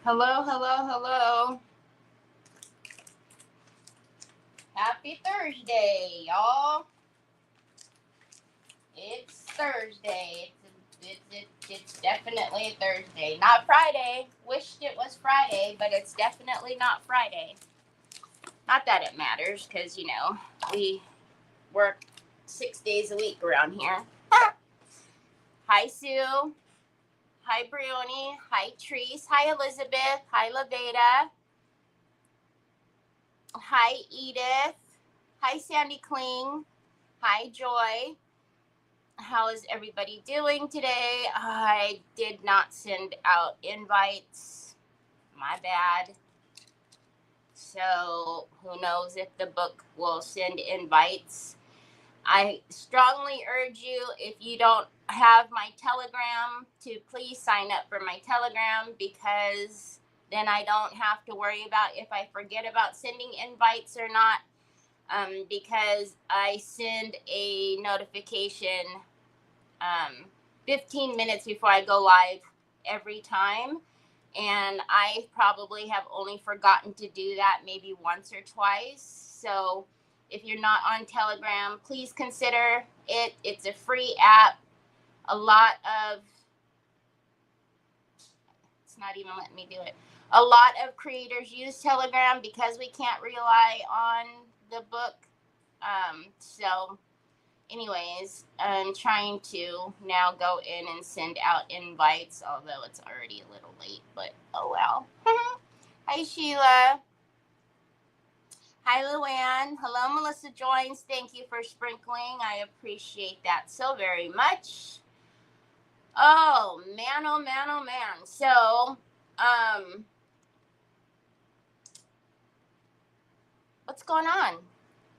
Hello, hello, hello. Happy Thursday, y'all. It's Thursday. It's definitely Thursday. Not Friday. Wished it was Friday, but it's definitely not Friday. Not that it matters, because, we work 6 days a week around here. Hi, Sue. Hi, Brioni. Hi, Treese. Hi, Elizabeth. Hi, Laveda. Hi, Edith. Hi, Sandy Kling. Hi, Joy. How is everybody doing today? I did not send out invites. My bad. So who knows if the book will send invites. I strongly urge you, if you don't have my Telegram, to please sign up for my Telegram, because then I don't have to worry about if I forget about sending invites or not, because I send a notification 15 minutes before I go live every time. And I probably have only forgotten to do that maybe once or twice. So if you're not on Telegram, please consider it. It's a free app. It's not even letting me do it. A lot of creators use Telegram because we can't rely on the book. So anyways, I'm trying to now go in and send out invites, although it's already a little late, but oh well. Hi, Sheila. Hi, Luann. Hello, Melissa Joins. Thank you for sprinkling. I appreciate that so very much. Oh, man, oh, man, oh, man. So, what's going on?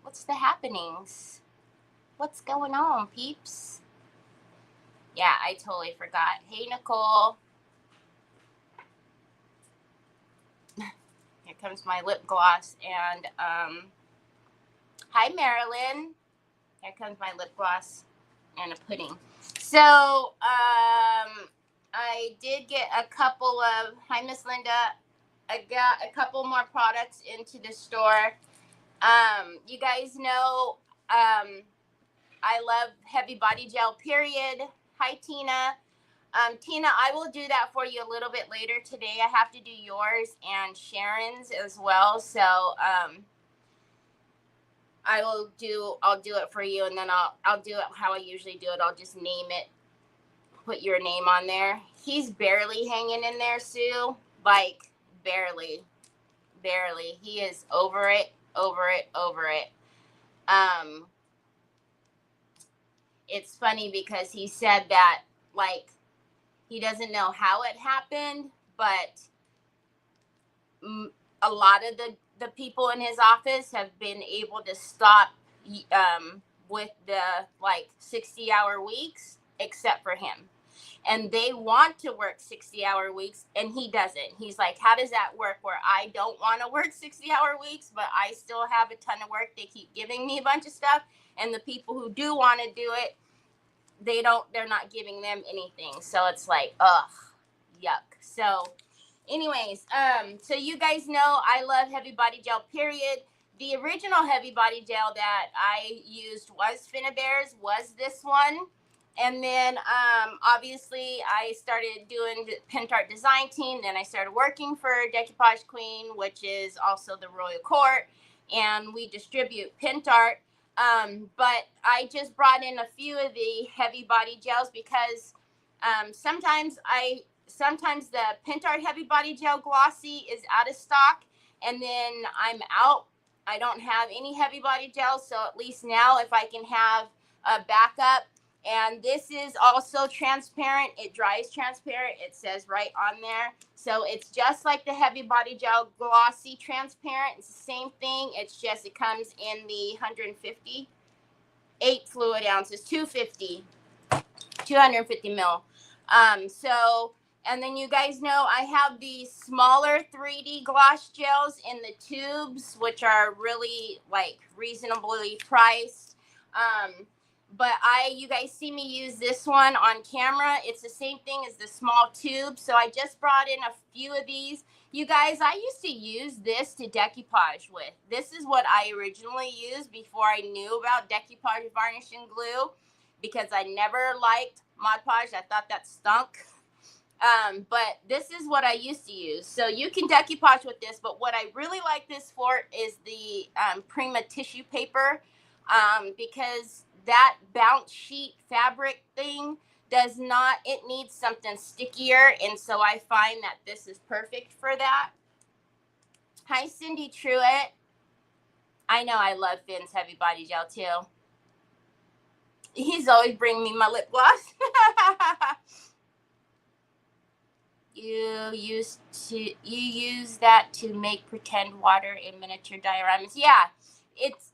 What's the happenings? What's going on, peeps? Yeah, I totally forgot. Hey, Nicole. Here comes my lip gloss. And hi, Marilyn. Here comes my lip gloss and a pudding. So I did get a couple of, hi, Miss Linda. I got a couple more products into the store. You guys know I love heavy body gel, period. Hi, Tina. Tina, I will do that for you a little bit later today. I have to do yours and Sharon's as well. So I'll do it for you, and then I'll do it how I usually do it. I'll just name it, put your name on there. He's barely hanging in there, Sue. Like barely. He is over it. It's funny because he said that, like, he doesn't know how it happened, but a lot of the people in his office have been able to stop with the, like, 60-hour weeks, except for him. And they want to work 60-hour weeks, and he doesn't. He's like, how does that work where I don't want to work 60-hour weeks, but I still have a ton of work? They keep giving me a bunch of stuff, and the people who do want to do it, they're not giving them anything. So it's like, ugh, yuck. So anyways, so you guys know I love heavy body gel, period. The original heavy body gel that I used was Finnabare's, was this one. And then obviously I started doing the Pentart design team. Then I started working for Decoupage Queen, which is also the Royal Court, and we distribute Pentart. But I just brought in a few of the heavy body gels because sometimes the Pentart heavy body gel glossy is out of stock, and then I'm out. I don't have any heavy body gels, so at least now if I can have a backup. And this is also transparent. It dries transparent. It says right on there. So it's just like the heavy body gel glossy transparent. It's the same thing. It's just it comes in the 150, 8 fluid ounces, 250 mil. And then you guys know I have these smaller 3D gloss gels in the tubes, which are really, like, reasonably priced. but you guys see me use this one on camera. It's the same thing as the small tube. So I just brought in a few of these. You guys, I used to use this to decoupage with. This is what I originally used before I knew about decoupage varnish and glue, because I never liked Mod Podge. I thought that stunk. But this is what I used to use. So you can decoupage with this, but what I really like this for is the Prima tissue paper, because that bounce sheet fabric thing does not, it needs something stickier, and so I find that this is perfect for that. Hi, Cindy Truitt. I know I love Finn's Heavy Body Gel too. He's always bringing me my lip gloss. You use that to make pretend water in miniature dioramas. Yeah, it's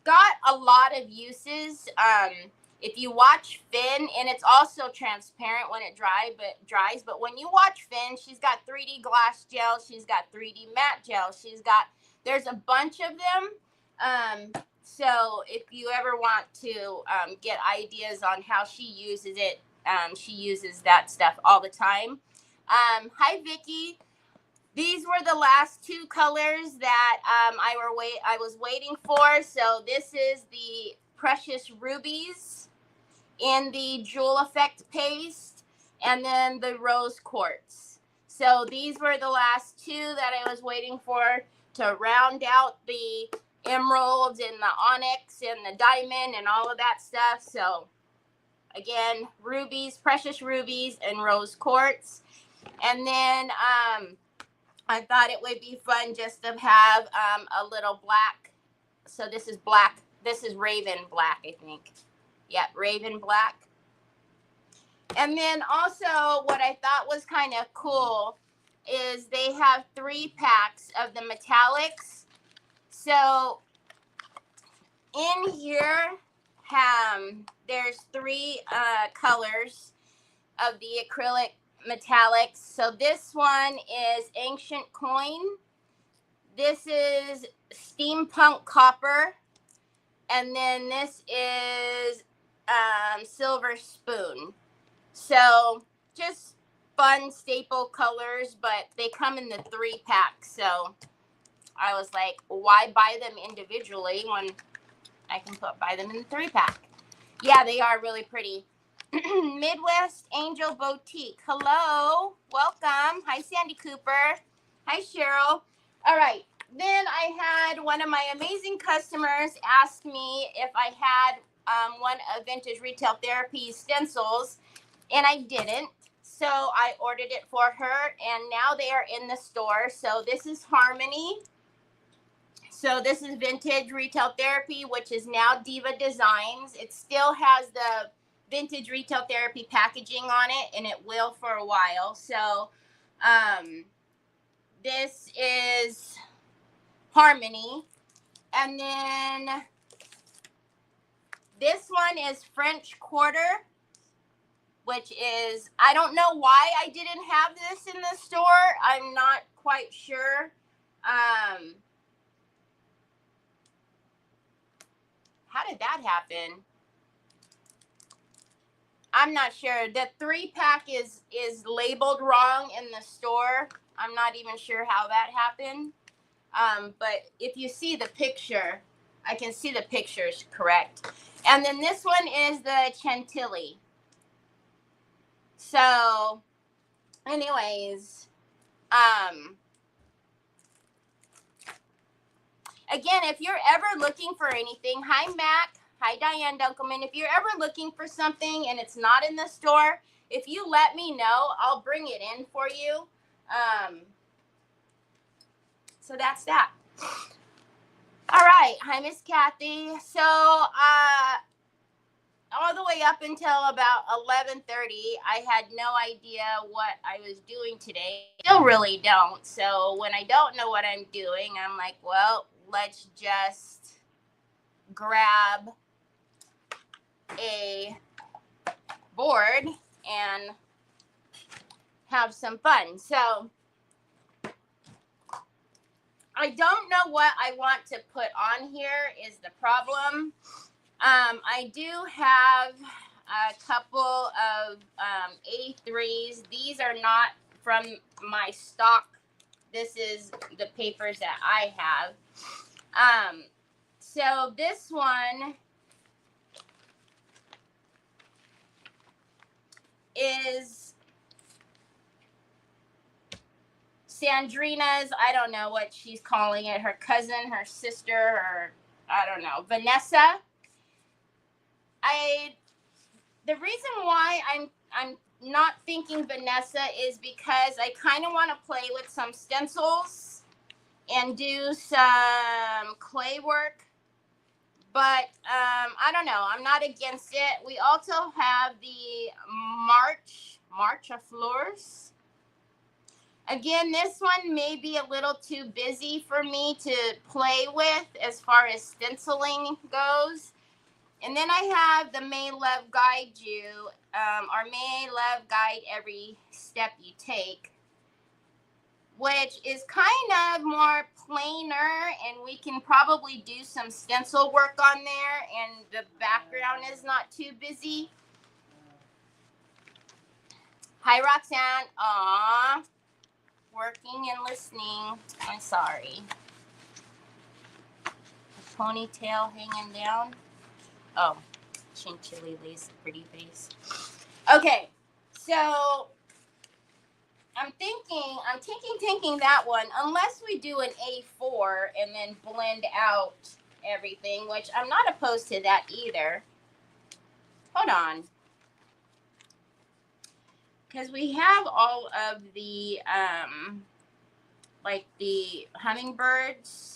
got a lot of uses. If you watch Finn, and it's also transparent when it dries, but when you watch Finn, she's got 3D glass gel, she's got 3D matte gel, there's a bunch of them. So if you ever want to get ideas on how she uses it, she uses that stuff all the time. Hi, Vicky. These were the last two colors that I was waiting for. So this is the Precious Rubies in the Jewel Effect paste, and then the Rose Quartz. So these were the last two that I was waiting for to round out the emeralds and the onyx and the diamond and all of that stuff. So again, rubies, precious rubies, and rose quartz. And then I thought it would be fun just to have a little black. So this is black. This is Raven Black, I think. Yeah, Raven Black. And then also what I thought was kind of cool is they have 3 packs of the metallics. So in here, there's 3 colors of the acrylic metallics. So this one is Ancient Coin. This is Steampunk Copper. And then this is Silver Spoon. So just fun staple colors, but they come in the 3 packs. So I was like, why buy them individually when I can buy them in the 3 pack? Yeah, they are really pretty. Midwest Angel Boutique. Hello. Welcome. Hi, Sandy Cooper. Hi, Cheryl. All right. Then I had one of my amazing customers ask me if I had one of Vintage Retail Therapy stencils, and I didn't. So I ordered it for her, and now they are in the store. So this is Harmony. So this is Vintage Retail Therapy, which is now Diva Designs. It still has the Vintage Retail Therapy packaging on it, and it will for a while. So this is Harmony. And then this one is French Quarter, which is, I don't know why I didn't have this in the store. I'm not quite sure. How did that happen? I'm not sure. The 3 pack is labeled wrong in the store. I'm not even sure how that happened. But if you see the picture, I can see the pictures correct. And then this one is the Chantilly. So anyways, again, if you're ever looking for anything, hi, Mac. Hi, Diane Dunkelman. If you're ever looking for something and it's not in the store, if you let me know, I'll bring it in for you. So that's that. All right. Hi, Miss Kathy. So all the way up until about 11:30, I had no idea what I was doing today. Still really don't. So when I don't know what I'm doing, I'm like, well, let's just grab a board and have some fun. So I don't know what I want to put on here is the problem. I do have a couple of A3s. These are not from my stock. This is the papers that I have. So this one is Sandrina's, I don't know what she's calling it, her cousin, her sister, or I don't know, Vanessa. The reason why I'm not thinking Vanessa is because I kind of want to play with some stencils and do some clay work. But I don't know. I'm not against it. We also have the March of Fleurs. Again, this one may be a little too busy for me to play with as far as stenciling goes. And then I have the May Love Guide You, or May Love Guide Every Step You Take, which is kind of more plainer, and we can probably do some stencil work on there, and the background is not too busy. Hi, Roxanne. Aw. Working and listening. I'm sorry. A ponytail hanging down. Oh, Chinchilli lace, pretty face. Okay, so I'm thinking that one, unless we do an A4 and then blend out everything, which I'm not opposed to that either. Hold on. Because we have all of the, like the hummingbirds.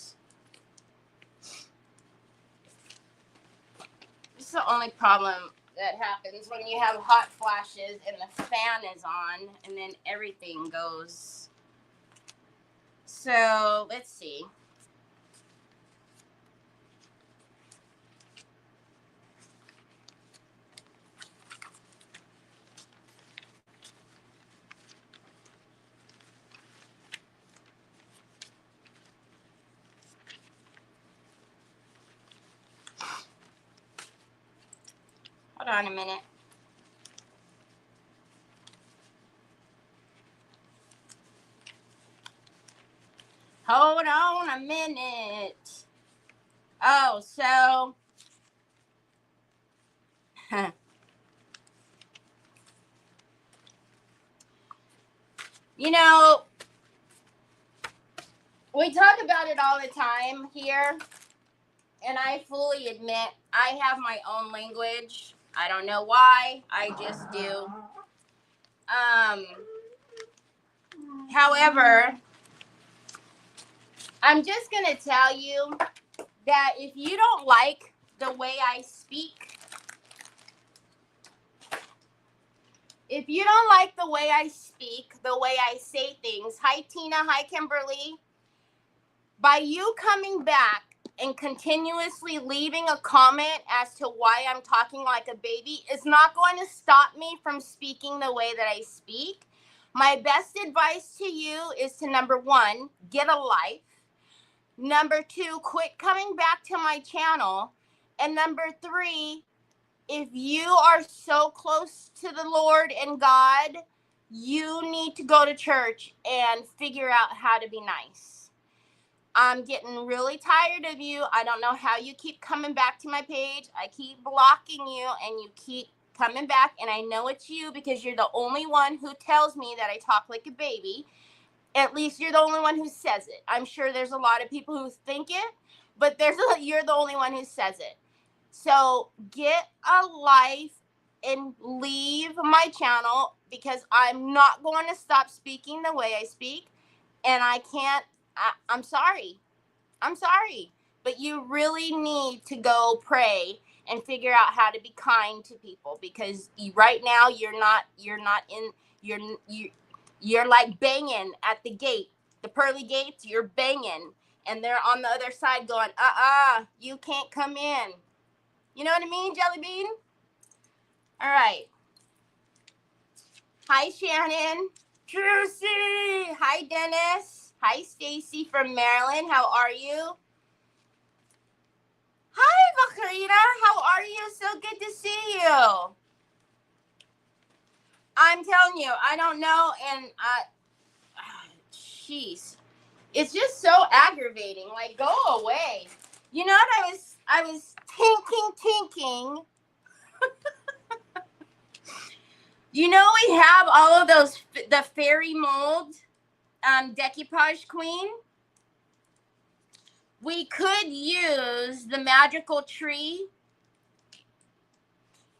This is the only problem that happens when you have hot flashes and the fan is on and then everything goes. So let's see. Hold on a minute. Hold on a minute. Oh, so you know, we talk about it all the time here, and I fully admit I have my own language. I don't know why, I just do. However, I'm just gonna tell you that if you don't like the way I speak, if you don't like the way I speak, the way I say things, hi Tina, hi Kimberly, by you coming back and continuously leaving a comment as to why I'm talking like a baby is not going to stop me from speaking the way that I speak. My best advice to you is to, number one, get a life. Number two, quit coming back to my channel. And number three, if you are so close to the Lord and God, you need to go to church and figure out how to be nice. I'm getting really tired of you. I don't know how you keep coming back to my page. I keep blocking you and you keep coming back. And I know it's you because you're the only one who tells me that I talk like a baby. At least you're the only one who says it. I'm sure there's a lot of people who think it, but you're the only one who says it. So get a life and leave my channel because I'm not going to stop speaking the way I speak. And I can't, I'm sorry. I'm sorry. But you really need to go pray and figure out how to be kind to people because right now you're like banging at the gate, the pearly gates, you're banging. And they're on the other side going, you can't come in. You know what I mean, Jelly Bean? All right. Hi, Shannon. Trucy. Hi, Dennis. Hi, Stacy from Maryland. How are you? Hi, Vakarina. How are you? So good to see you. I'm telling you, I don't know, and jeez, it's just so aggravating. Like, go away. You know what I was thinking. You know, we have all of those, the fairy mold decoupage queen. We could use the magical tree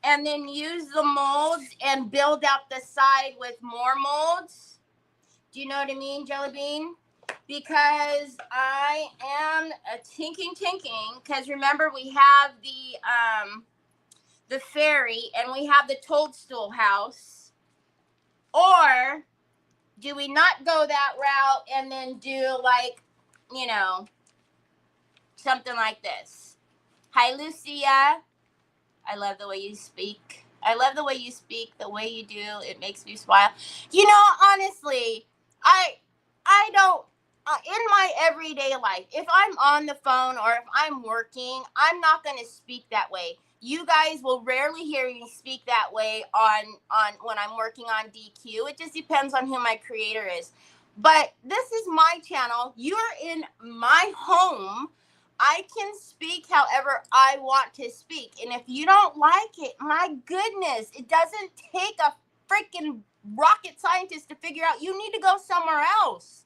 and then use the molds and build out the side with more molds. Do you know what I mean, Jelly Bean? Because I am thinking, because remember we have the fairy and we have the toadstool house. Or do we not go that route and then do like, you know, something like this? Hi, Lucia. I love the way you speak. I love the way you speak, the way you do. It makes me smile. You know, honestly, I don't, in my everyday life, if I'm on the phone or if I'm working, I'm not going to speak that way. You guys will rarely hear me speak that way on when I'm working on DQ. It just depends on who my creator is. But this is my channel. You're in my home. I can speak however I want to speak. And if you don't like it, my goodness, it doesn't take a freaking rocket scientist to figure out you need to go somewhere else.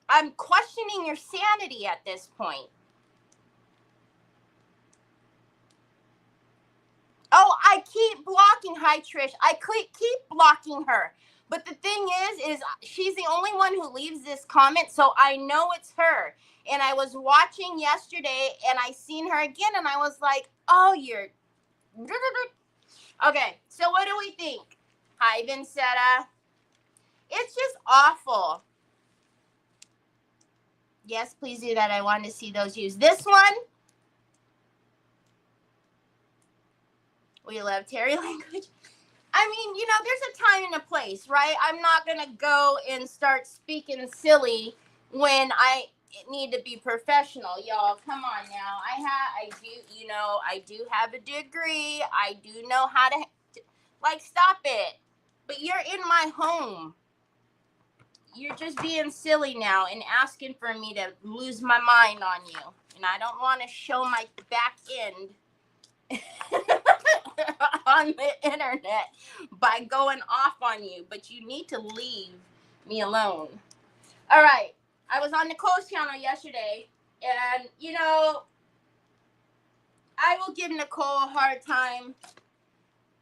I'm questioning your sanity at this point. Oh, I keep blocking. Hi, Trish. I keep blocking her. But the thing is she's the only one who leaves this comment, so I know it's her. And I was watching yesterday, and I seen her again, and I was like, oh, you're... Okay, so what do we think? Hi, Vincetta. It's just awful. Yes, please do that. I want to see those used. This one, we love Terry language. I mean, you know, there's a time and a place, right? I'm not going to go and start speaking silly when I need to be professional. Y'all, come on now. I do have a degree. I do know how to, like, stop it. But you're in my home. You're just being silly now and asking for me to lose my mind on you. And I don't want to show my back end on the internet by going off on you, but you need to leave me alone. All right. I was on Nicole's channel yesterday, and, you know, I will give Nicole a hard time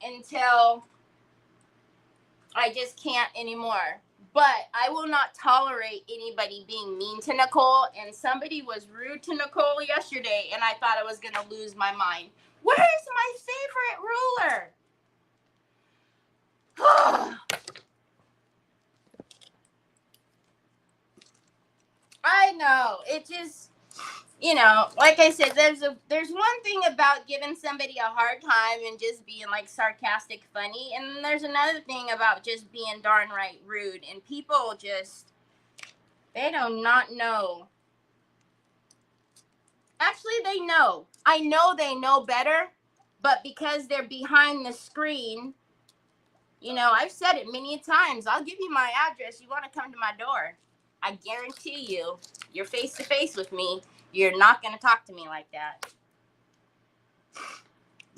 until I just can't anymore. But I will not tolerate anybody being mean to Nicole, and somebody was rude to Nicole yesterday, and I thought I was going to lose my mind. Where's my favorite ruler? I know. It just, you know, like I said, there's one thing about giving somebody a hard time and just being like sarcastic funny, and then there's another thing about just being darn right rude, and people just, they do not know. Actually, they know. I know they know better, but because they're behind the screen, you know, I've said it many times. I'll give you my address. You want to come to my door. I guarantee you're face to face with me. You're not going to talk to me like that.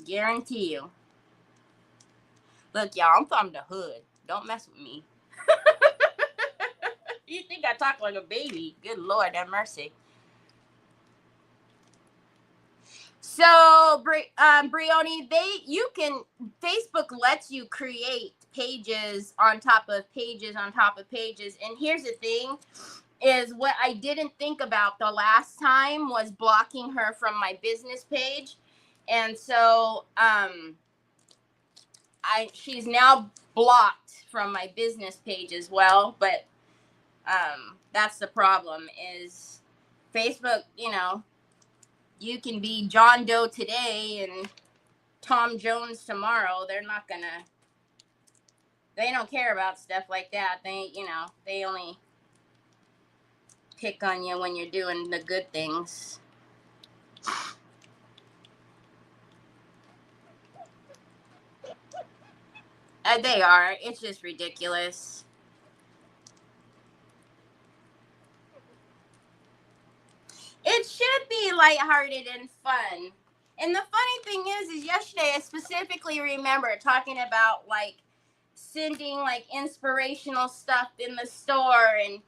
Guarantee you. Look, y'all, I'm from the hood. Don't mess with me. You think I talk like a baby? Good Lord, have mercy. So, Brioni, Facebook lets you create pages on top of pages on top of pages. And here's the thing, is what I didn't think about the last time was blocking her from my business page. And so, she's now blocked from my business page as well. But, that's the problem, is Facebook, you know, you can be John Doe today and Tom Jones tomorrow. They're not gonna, they don't care about stuff like that. They, you know, they only, pick on you when you're doing the good things. They are. It's just ridiculous. It should be lighthearted and fun. And the funny thing is yesterday I specifically remember talking about like sending like inspirational stuff in the store and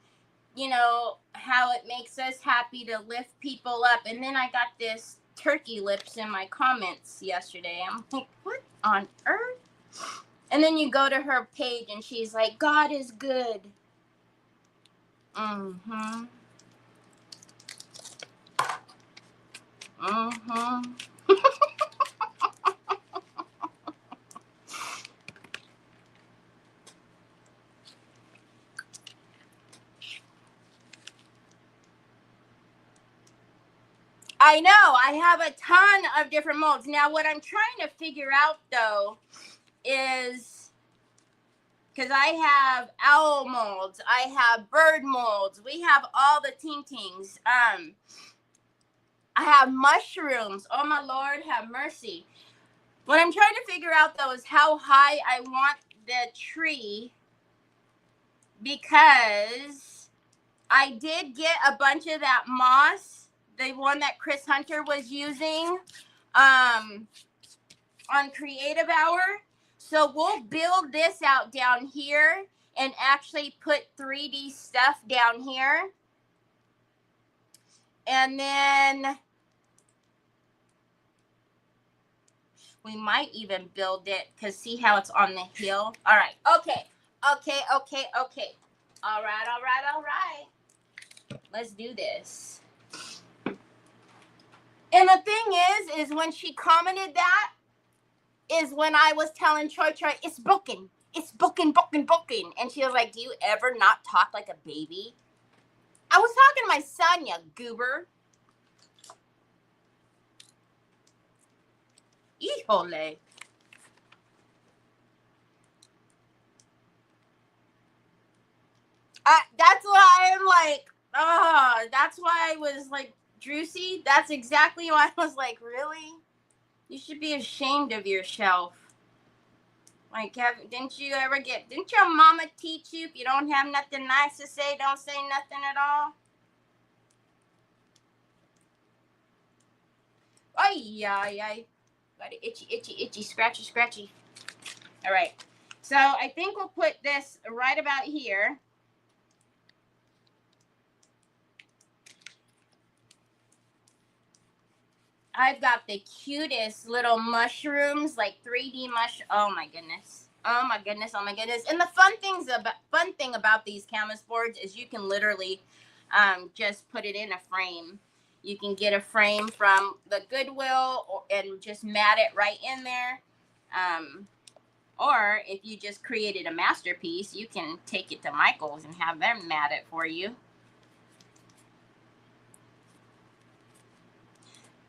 you know how it makes us happy to lift people up. And then I got this turkey lips in my comments yesterday. I'm like, what on earth? And then you go to her page and she's like, God is good. Mm-hmm. Mm-hmm. I know. I have a ton of different molds. Now, what I'm trying to figure out, though, is because I have owl molds, I have bird molds, we have all the ting-tings. I have mushrooms. Oh, my Lord, have mercy. What I'm trying to figure out, though, is how high I want the tree, because I did get a bunch of that moss, the one that Chris Hunter was using on Creative Hour. So we'll build this out down here and actually put 3D stuff down here. And then we might even build it, because see how it's on the hill? All right. Okay. All right. Let's do this. And the thing is when she commented that, is when I was telling Troy, it's booking. It's booking. And she was like, do you ever not talk like a baby? I was talking to my son, you goober. Híjole. That's why I'm like, that's why I was like, Drusy, that's exactly why I was like, really? You should be ashamed of yourself. Like, didn't your mama teach you if you don't have nothing nice to say, don't say nothing at all? Ay. Got it itchy, scratchy. All right. So I think we'll put this right about here. I've got the cutest little mushrooms, like 3D mush. Oh my goodness. And the fun thing about these canvas boards is you can literally just put it in a frame. You can get a frame from the Goodwill and just mat it right in there. Or if you just created a masterpiece, you can take it to Michael's and have them mat it for you.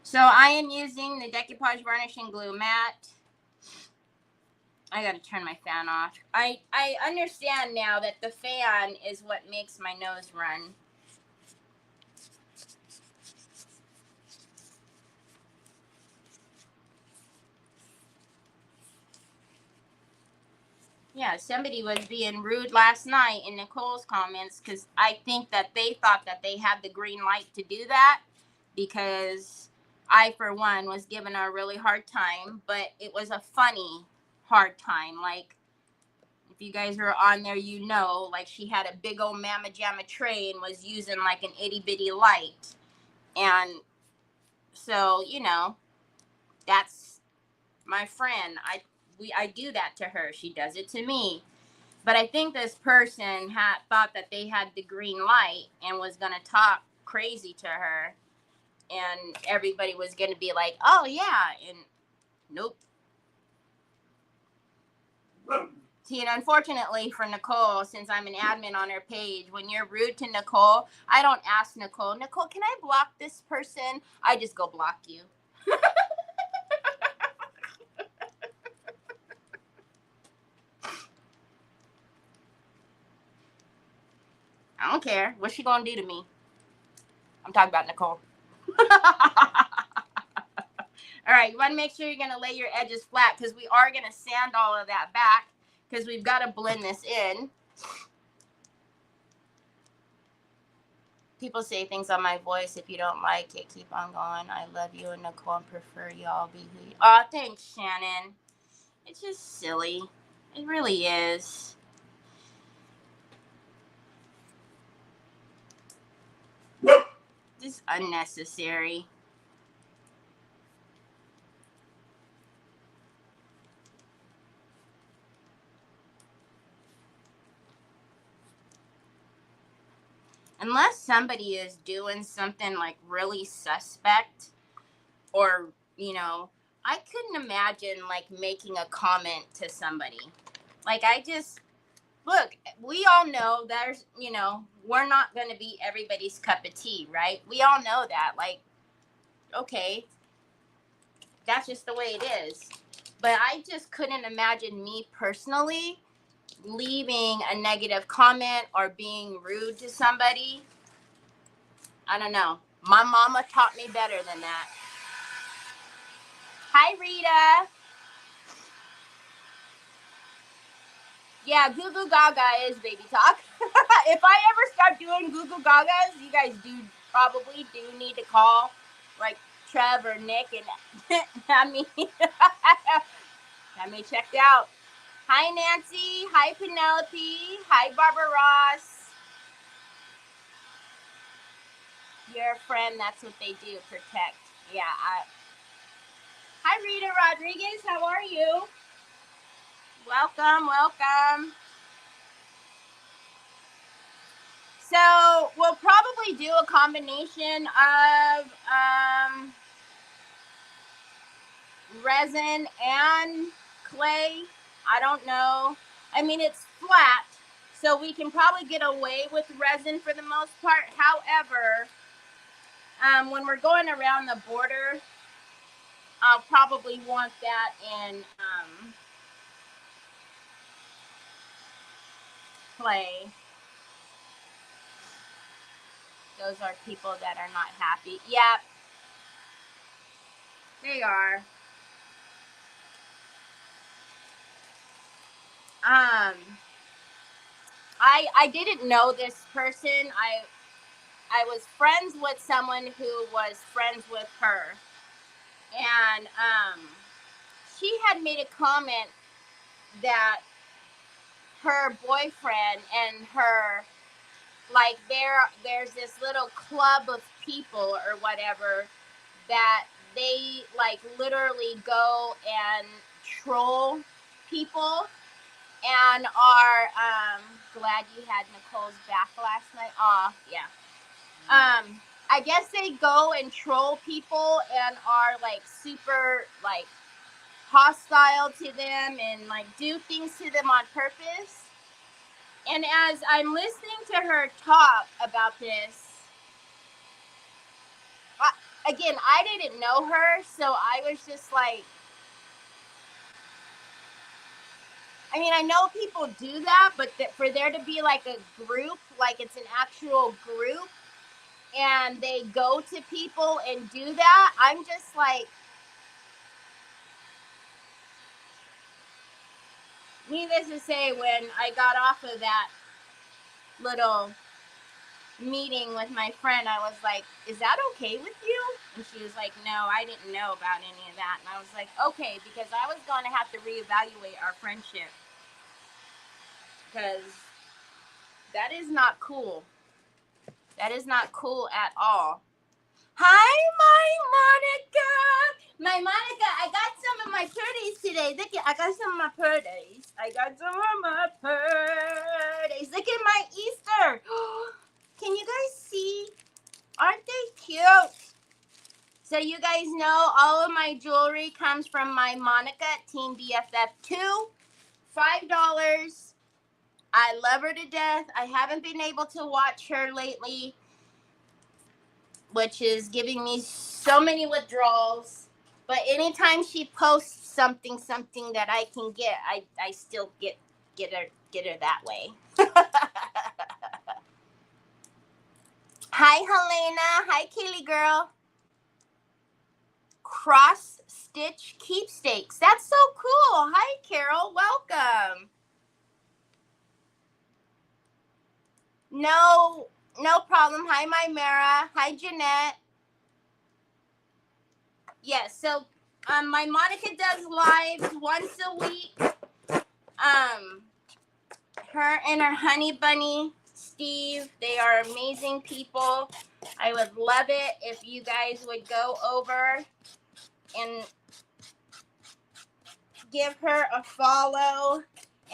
So I am using the decoupage varnish and glue matte. I gotta turn my fan off. I understand now that the fan is what makes my nose run. Yeah, somebody was being rude last night in Nicole's comments, because I think that they thought that they had the green light to do that, because I, for one, was giving her a really hard time, but it was a funny hard time. Like, if you guys were on there, you know, like she had a big old mamma jamma tray and was using like an itty bitty light. And so, you know, that's my friend. I do that to her. She does it to me. But I think this person thought that they had the green light and was going to talk crazy to her. And everybody was going to be like, oh, yeah. And nope. See, and unfortunately for Nicole, since I'm an admin on her page, when you're rude to Nicole, I don't ask Nicole, can I block this person? I just go block you. I don't care. What's she going to do to me? I'm talking about Nicole. All right, you want to make sure you're going to lay your edges flat because we are going to sand all of that back because we've got to blend this in. People say things on my voice. If you don't like it, keep on going. I love you and Nicole and prefer y'all be who you. Oh, thanks, Shannon. It's just silly. It really is. Just unnecessary. Unless somebody is doing something like really suspect or, you know, I couldn't imagine like making a comment to somebody. Like I just, look, we all know there's, you know, we're not going to be everybody's cup of tea, right? We all know that. Like, okay, that's just the way it is. But I just couldn't imagine me personally leaving a negative comment or being rude to somebody. I don't know. My mama taught me better than that. Hi, Rita. Yeah, Goo Goo Gaga is baby talk. If I ever start doing Goo Goo Gagas, you guys probably need to call like Trev or Nick and I mean, got me checked out. Hi, Nancy. Hi, Penelope. Hi, Barbara Ross. You're a friend. That's what they do. Protect. Yeah. Hi, Rita Rodriguez. How are you? Welcome. Welcome. So we'll probably do a combination of resin and clay. I don't know. I mean, it's flat, so we can probably get away with resin for the most part. However, when we're going around the border, I'll probably want that in clay. Those are people that are not happy. Yep, they are. I didn't know this person. I was friends with someone who was friends with her, and she had made a comment that her boyfriend and her, like, there's this little club of people or whatever that they like literally go and troll people and are glad you had Nicole's back last night. Aw, yeah. I guess they go and troll people and are like super like hostile to them and like do things to them on purpose. And as I'm listening to her talk about this, again, I didn't know her, so I was just like, I mean, I know people do that, but for there to be like a group, like it's an actual group, and they go to people and do that, I'm just like, needless to say, when I got off of that little meeting with my friend, I was like, is that okay with you? And she was like, no, I didn't know about any of that. And I was like, okay, because I was going to have to reevaluate our friendship. Because that is not cool. That is not cool at all. Hi, my Monica, I got some of my birdies today. Look at, I got some of my birdies. Look at my Easter. Can you guys see? Aren't they cute? So you guys know all of my jewelry comes from my Monica at Team BFF2. $5. I love her to death. I haven't been able to watch her lately, which is giving me so many withdrawals. But anytime she posts something that I can get, I still get her that way. Hi, Helena. Hi, Kaylee girl. Cross stitch keepsakes. That's so cool. Hi, Carol. Welcome. No problem. Hi, my Mara. Hi, Jeanette. Yes, so my Monica does lives once a week. Her and her honey bunny, Steve, they are amazing people. I would love it if you guys would go over and give her a follow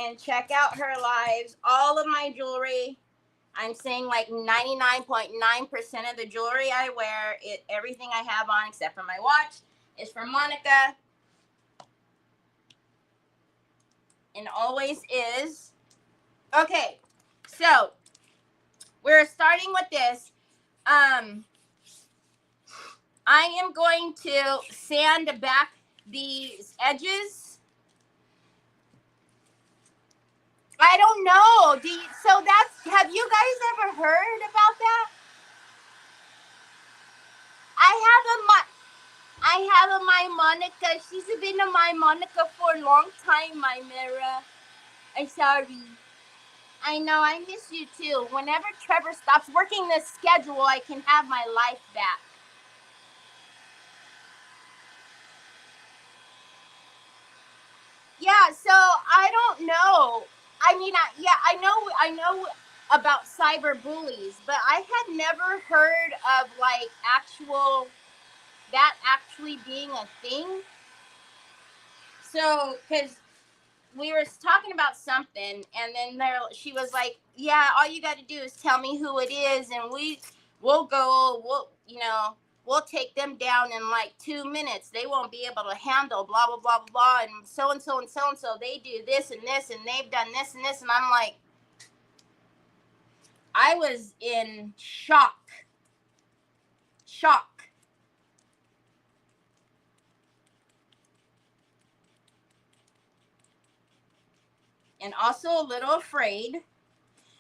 and check out her lives. All of my jewelry, I'm saying like 99.9% of the jewelry I wear, everything I have on except for my watch is from Monica. And always is. Okay, so we're starting with this. I am going to sand back these edges. I don't know. So have you guys ever heard about that? I have a my Monica. She's been a my Monica for a long time, my Mira. I'm sorry. I know, I miss you too. Whenever Trevor stops working this schedule, I can have my life back. Yeah, so I don't know. I mean, I know about cyber bullies, but I had never heard of like that actually being a thing. So, because we were talking about something, and then she was like, "Yeah, all you got to do is tell me who it is, and we'll take them down in like 2 minutes. They won't be able to handle blah blah blah blah blah, and so and so and so and so. They do this and this, and they've done this and this." And I'm like, I was in shock. And also a little afraid.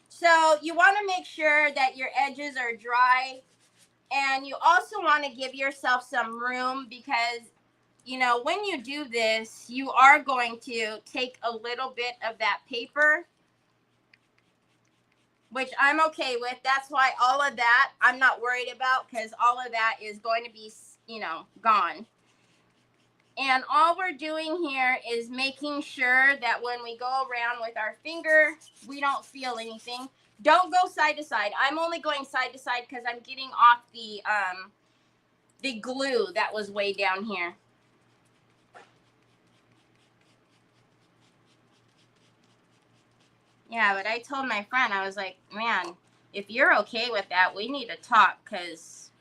So you want to make sure that your edges are dry, and you also want to give yourself some room because, when you do this, you are going to take a little bit of that paper, which I'm okay with. That's why all of that I'm not worried about, because all of that is going to be, gone. And all we're doing here is making sure that when we go around with our finger, we don't feel anything. Don't go side to side. I'm only going side to side because I'm getting off the glue that was way down here. Yeah, but I told my friend, I was like, man, if you're okay with that, we need to talk, because,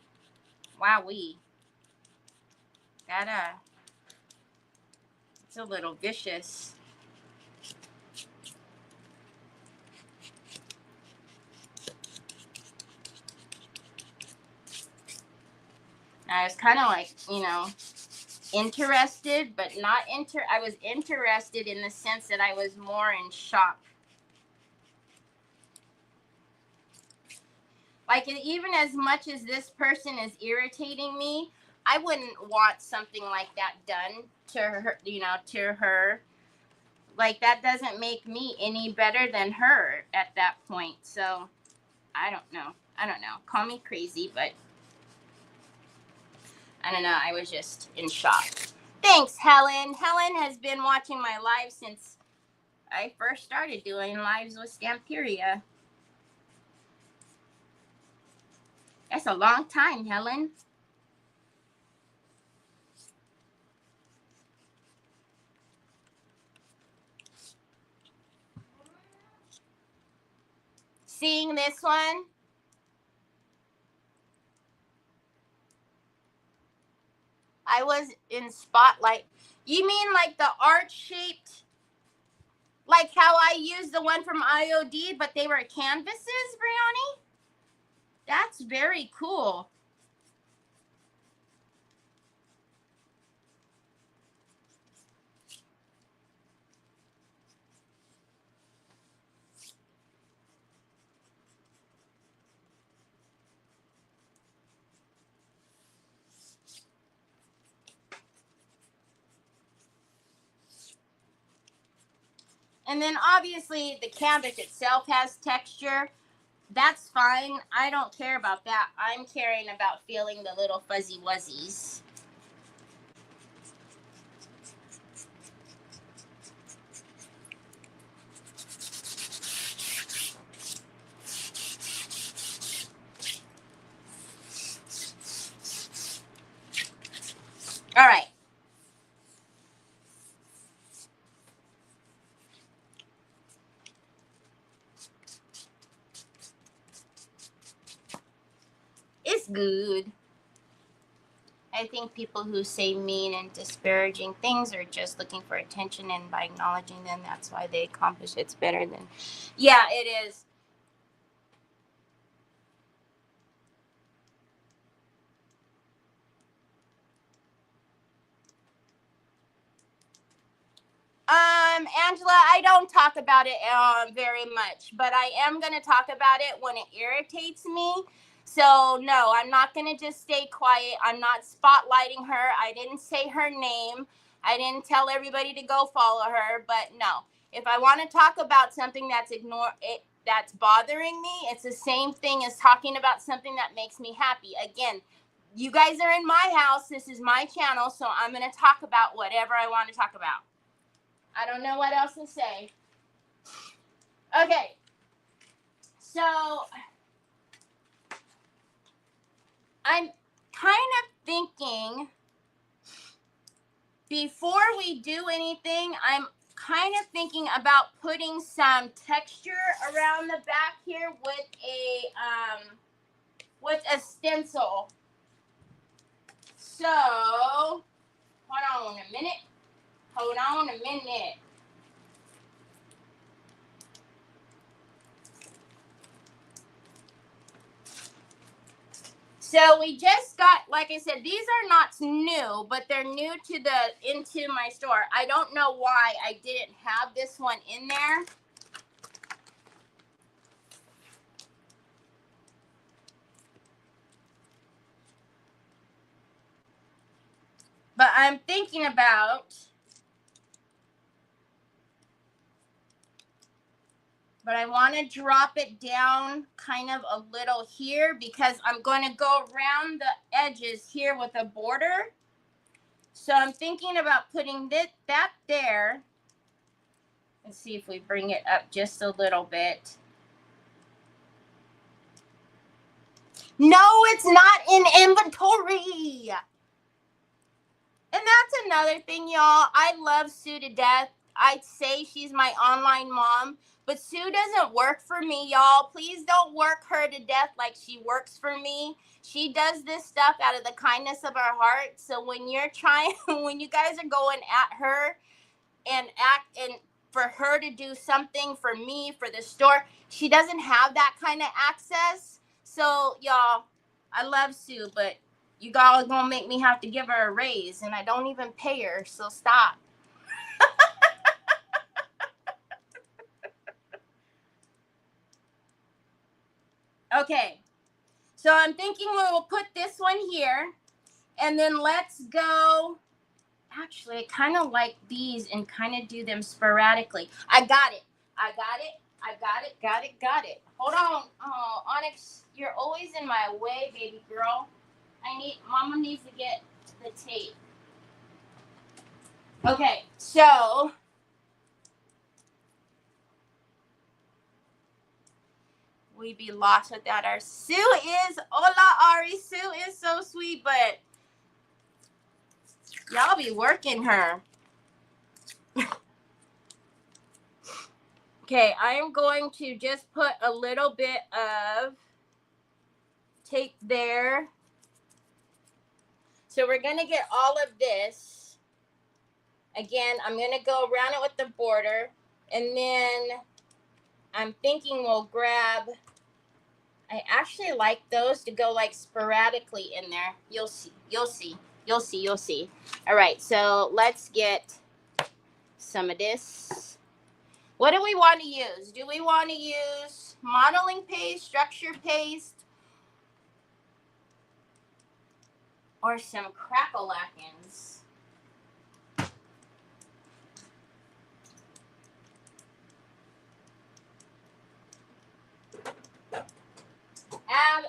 wowee. It's a little vicious. I was kind of like, interested, but not I was interested in the sense that I was more in shock. Like, even as much as this person is irritating me, I wouldn't want something like that done to her, to her. Like, that doesn't make me any better than her at that point. So, I don't know. Call me crazy, but I don't know. I was just in shock. Thanks, Helen. Helen has been watching my live since I first started doing lives with Stamperia. That's a long time, Helen. Seeing this one? I was in Spotlight. You mean like the art shaped, like how I used the one from IOD, but they were canvases, Brianni? That's very cool. And then obviously the canvas itself has texture. That's fine. I don't care about that. I'm caring about feeling the little fuzzy wuzzies. All right. It's good. I think people who say mean and disparaging things are just looking for attention, and by acknowledging them, that's why they accomplish it's better than. Yeah, it is. Angela, I don't talk about it very much, but I am going to talk about it when it irritates me. So, no, I'm not going to just stay quiet. I'm not spotlighting her. I didn't say her name. I didn't tell everybody to go follow her. But no, if I want to talk about something that's bothering me, it's the same thing as talking about something that makes me happy. Again, you guys are in my house. This is my channel, so I'm going to talk about whatever I want to talk about. I don't know what else to say. Okay. So I'm kind of thinking before we do anything, I'm kind of thinking about putting some texture around the back here with a stencil. So hold on a minute. So we just got, like I said, these are not new, but they're new into my store. I don't know why I didn't have this one in there. But I'm thinking about, but I want to drop it down kind of a little here because I'm going to go around the edges here with a border. So I'm thinking about putting that there. Let's see if we bring it up just a little bit. No, it's not in inventory. And that's another thing, y'all. I love Sue to death. I'd say she's my online mom, but Sue doesn't work for me, y'all. Please don't work her to death like she works for me. She does this stuff out of the kindness of her heart. So when you're trying, when you guys are going at her and for her to do something for me, for the store, she doesn't have that kind of access. So, y'all, I love Sue, but you guys are gonna make me have to give her a raise, and I don't even pay her, so stop. Okay, so I'm thinking we will put this one here, and then let's go. Actually, I kind of like these and kind of do them sporadically. I got it. Got it. Hold on. Oh, Onyx, you're always in my way, baby girl. Mama needs to get the tape. Okay, so we'd be lost without our Sue is, hola Ari, Sue is so sweet, but y'all be working her. Okay, I am going to just put a little bit of tape there. So we're going to get all of this. Again, I'm going to go around it with the border. And then I'm thinking we'll grab, I actually like those to go like sporadically in there. You'll see. All right, so let's get some of this. What do we want to use? Do we want to use modeling paste, structure paste, or some crackle-lackins?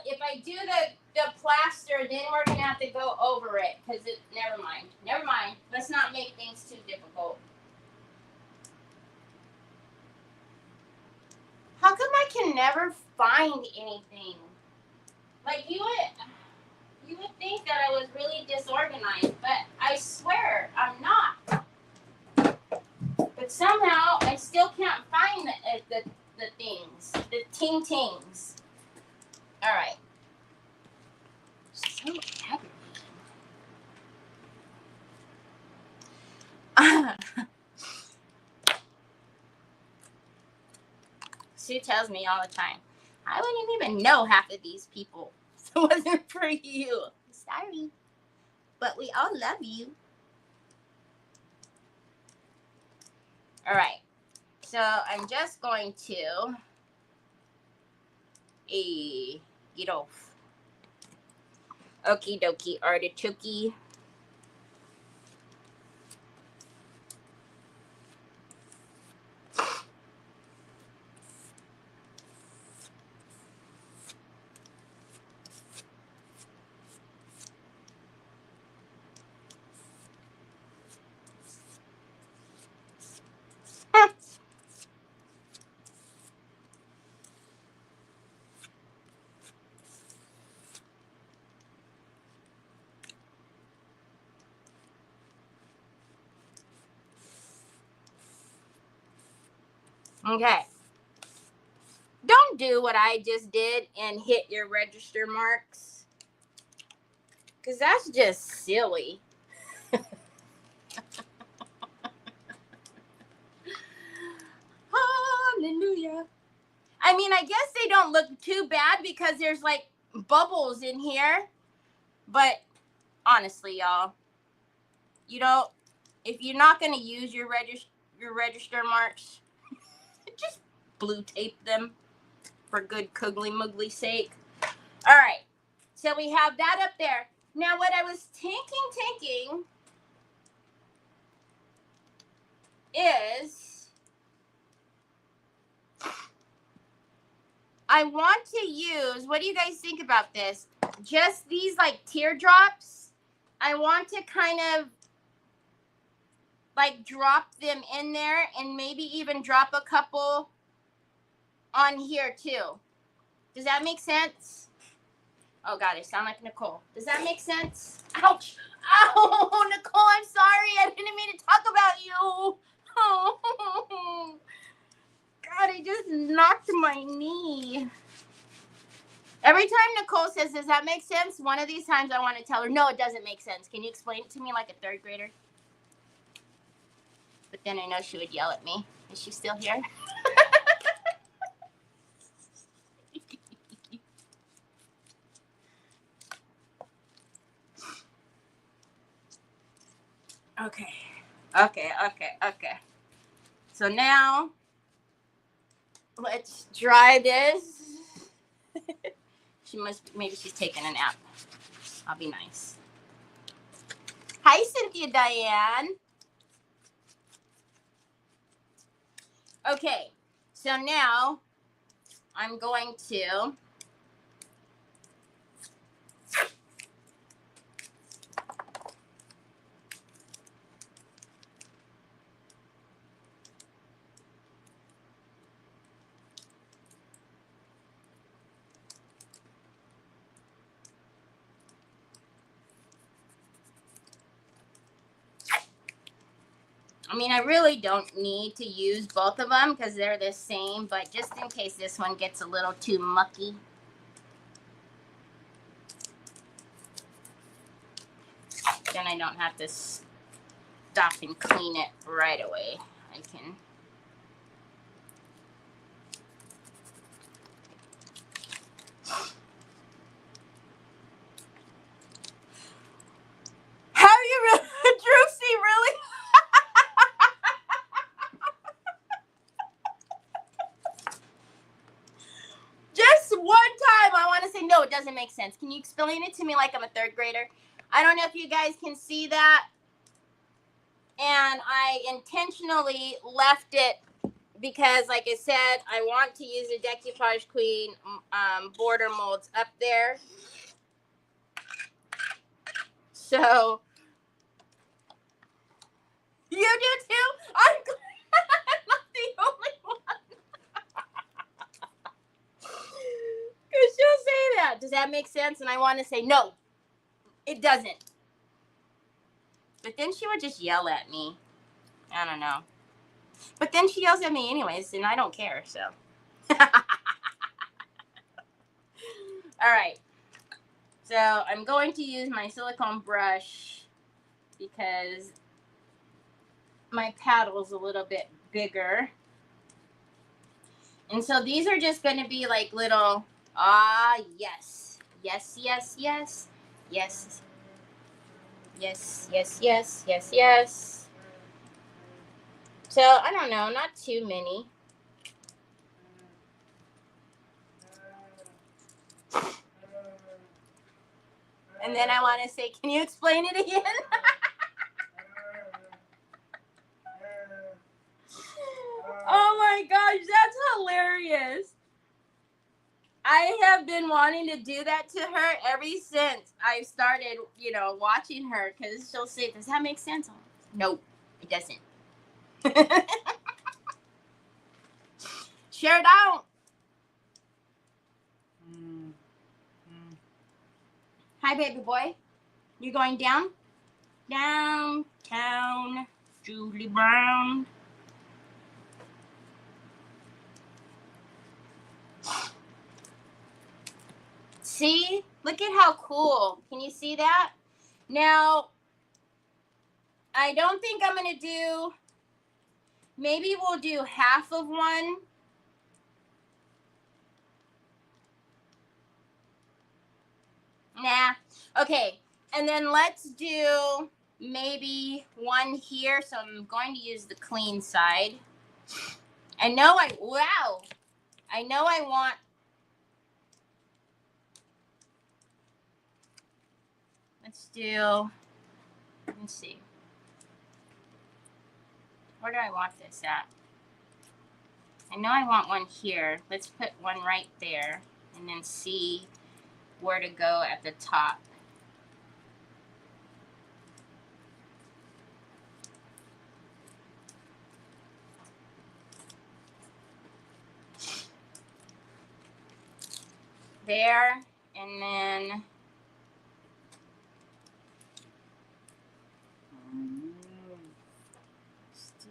if I do the plaster, then we're gonna have to go over it because never mind. Let's not make things too difficult. How come I can never find anything? Like you would think that I was really disorganized, but I swear I'm not. But somehow I still can't find the things, the ting-tings. All right. So aggravating. Sue tells me all the time, I wouldn't even know half of these people if it wasn't for you. Sorry, but we all love you. All right, so I'm just going to get off. Okie dokie, artichoke. Okay. Don't do what I just did and hit your register marks. Because that's just silly. Hallelujah. I mean, I guess they don't look too bad because there's like bubbles in here. But honestly, y'all, you know, if you're not going to use your register marks, just blue tape them for good cuggly muggly sake. All right. So we have that up there. Now, what I was thinking is I want to use, what do you guys think about this? Just these like teardrops. I want to kind of like drop them in there and maybe even drop a couple on here too. Does that make sense? Oh God, I sound like Nicole. Does that make sense? Ouch. Ow, Nicole, I'm sorry. I didn't mean to talk about you. Oh, God, I just knocked my knee. Every time Nicole says, does that make sense? One of these times I want to tell her, no, it doesn't make sense. Can you explain it to me like a third grader? But then I know she would yell at me. Is she still here? Okay. So now, let's dry this. Maybe she's taking a nap. I'll be nice. Hi, Cynthia Diane. Okay, so now I'm going to I really don't need to use both of them because they're the same, but just in case this one gets a little too mucky. Then I don't have to stop and clean it right away. I can. How are you really, Drewsy, really? Just one time I want to say, no, it doesn't make sense. Can you explain it to me like I'm a third grader? I don't know if you guys can see that. And I intentionally left it because like I said, I want to use the Decoupage Queen border molds up there. So you do too? I'm glad I'm not the only one. Because she'll say that. Does that make sense? And I want to say, no, it doesn't. But then she would just yell at me. I don't know. But then she yells at me anyways, and I don't care, so. All right. So I'm going to use my silicone brush because my paddle's a little bit bigger. And so these are just going to be like little, yes. Yes, yes, yes. Yes. Yes, yes, yes, yes, yes. So, I don't know, not too many. And then I want to say, can you explain it again? Oh my gosh, that's hilarious. I have been wanting to do that to her ever since I started, watching her, because she'll say, does that make sense? Nope, it doesn't. Sure don't. Hi, baby boy. You going down? Downtown, Julie Brown. See? Look at how cool. Can you see that? Now, I don't think I'm going to do, maybe we'll do half of one. Nah. Okay. And then let's do maybe one here. So I'm going to use the clean side. I know I want. Let's see. Where do I want this at? I know I want one here. Let's put one right there and then see where to go at the top. There, and then let's do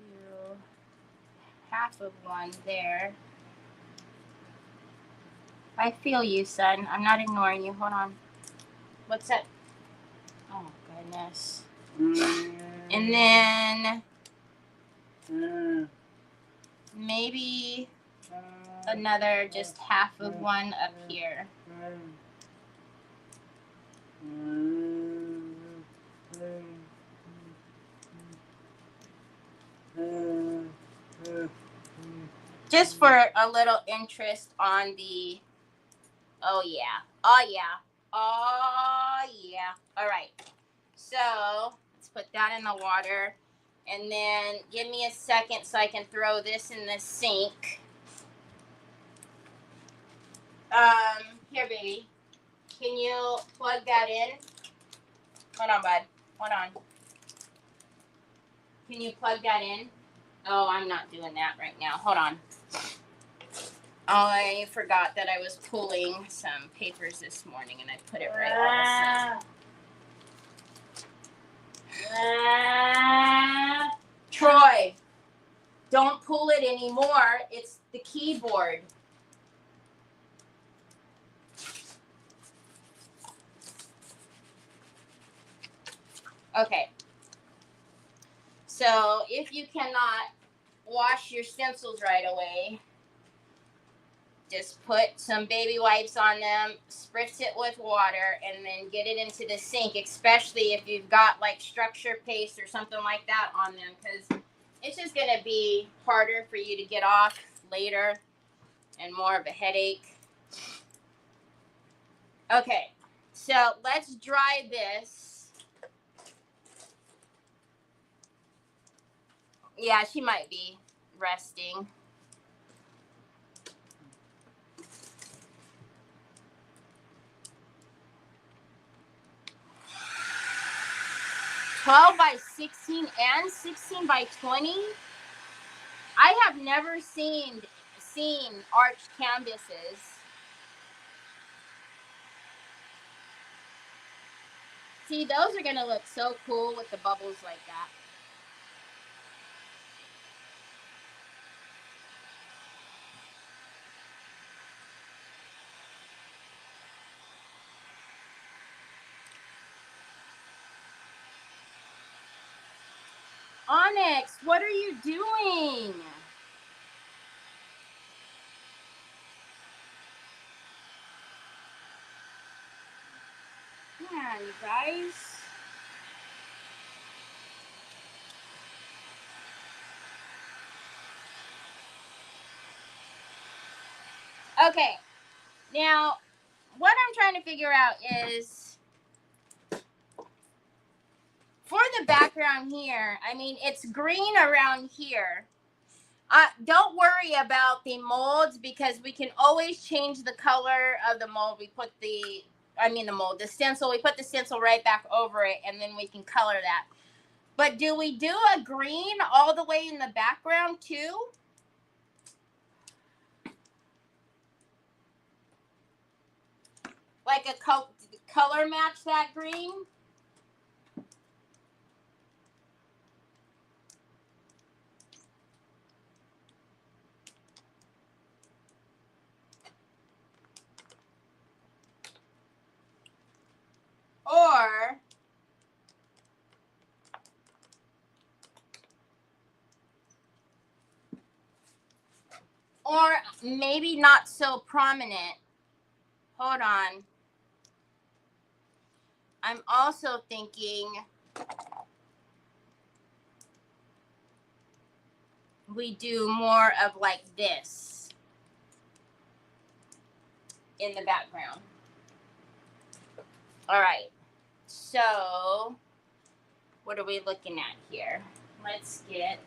half of one there. I feel you, son. I'm not ignoring you. Hold on. What's that? Oh, goodness. And then maybe another just half of one up here. Just for a little interest on the, oh yeah. All right. So let's put that in the water. And then give me a second so I can throw this in the sink. Here, baby. Can you plug that in? Hold on, bud. Hold on. Can you plug that in? Oh, I'm not doing that right now. Hold on. I forgot that I was pulling some papers this morning and I put it right on the sink. Troy, don't pull it anymore. It's the keyboard. Okay. So if you cannot wash your stencils right away, just put some baby wipes on them, spritz it with water, and then get it into the sink, especially if you've got like structure paste or something like that on them, because it's just going to be harder for you to get off later and more of a headache. Okay, so let's dry this. Yeah, she might be resting. 12 by 16 and 16 by 20. I have never seen arched canvases. See, those are going to look so cool with the bubbles like that. Onyx, what are you doing? Yeah, you guys. Okay, now what I'm trying to figure out is for the background here, I mean, it's green around here. Don't worry about the molds because we can always change the color of the mold. We put the stencil, we put the stencil right back over it and then we can color that. But do we do a green all the way in the background too? Like a color match that green? Or maybe not so prominent. Hold on. I'm also thinking we do more of like this in the background. All right. So what are we looking at here? Let's get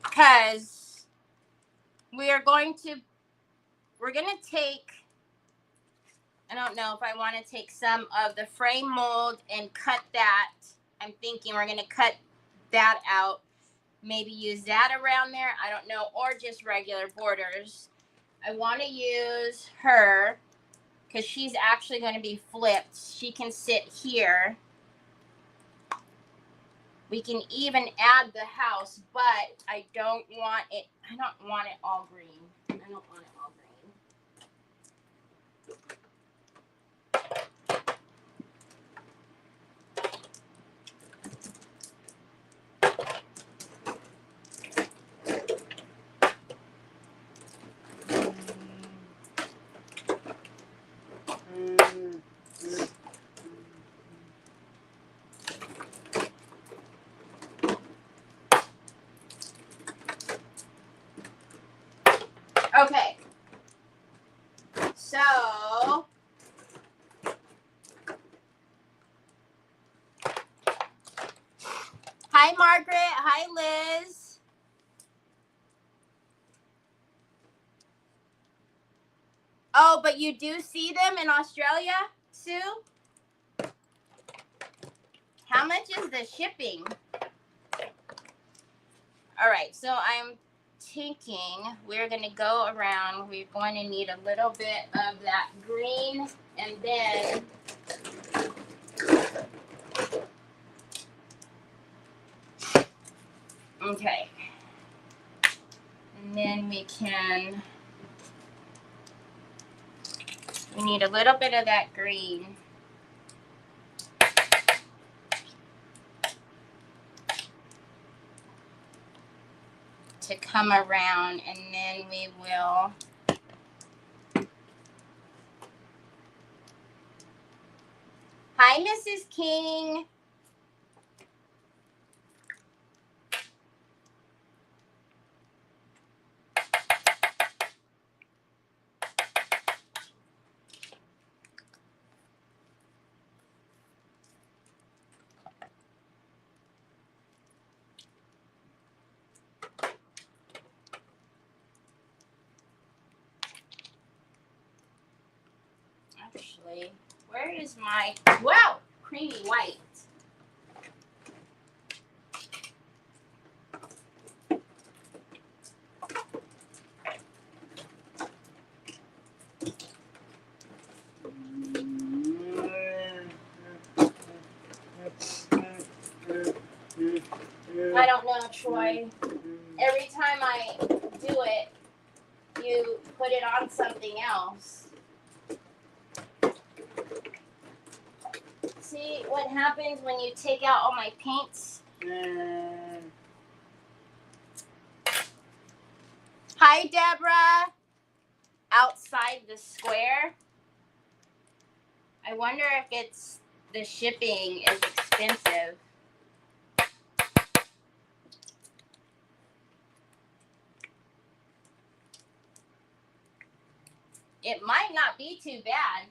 because we're going to take, I don't know if I want to take some of the frame mold and cut that. I'm thinking we're going to cut that out. Maybe use that around there. I don't know. Or just regular borders. I want to use her because she's actually going to be flipped. She can sit here. We can even add the house, but I don't want it all green. I don't want it all green. Okay, so hi Margaret, hi Liz. Oh, but you do see them in Australia, Sue? How much is the shipping? All right, so I'm thinking we're going to go around. We're going to need a little bit of that green and then okay. And then we need a little bit of that green. To come around and then we will hi Mrs. King. probably. Where is my, wow, creamy white? I don't know, Troy. Every time I do it, you put it on something else. See what happens when you take out all my paints? Hi, Deborah. Outside the square. I wonder if it's the shipping is expensive. It might not be too bad.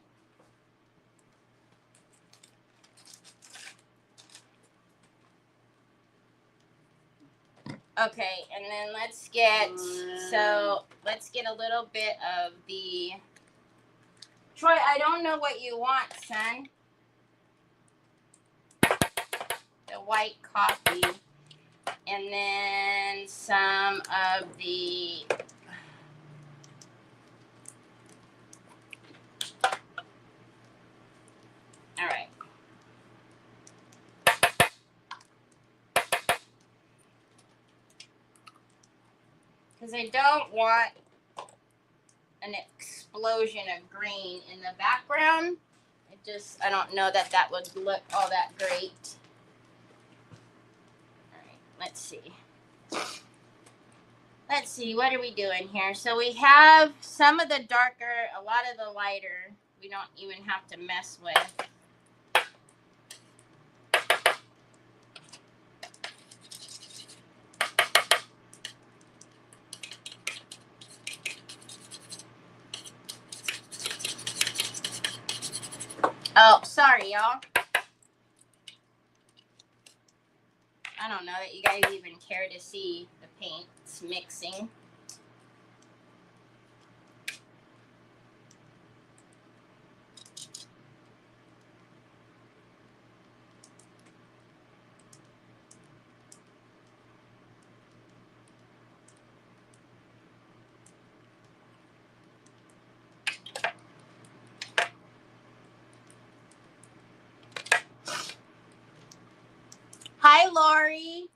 Okay, and then let's get a little bit of the Troy, I don't know what you want, son. The white coffee. And then some of the all right. Because I don't want an explosion of green in the background. I don't know that that would look all that great. All right, let's see. Let's see, what are we doing here? So we have some of the darker, a lot of the lighter. We don't even have to mess with. Oh, sorry, y'all. I don't know that you guys even care to see the paints mixing. Hi, Lori.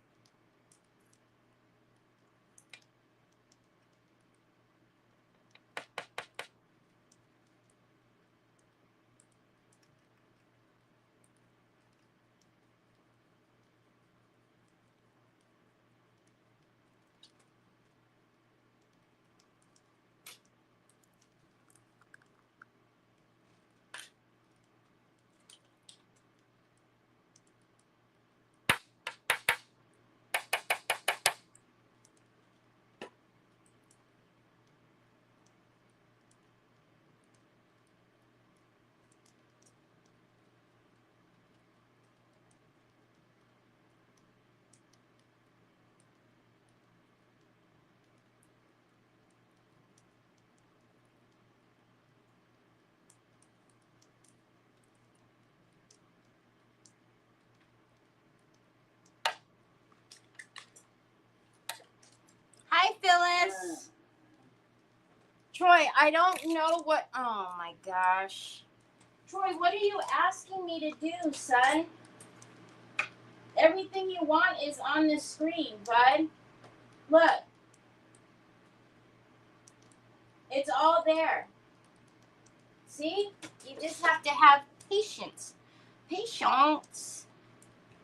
Hi, Phyllis. Troy, I don't know what. Oh my gosh. Troy, what are you asking me to do, son? Everything you want is on the screen, bud. Look. It's all there. See? You just have to have patience. Patience.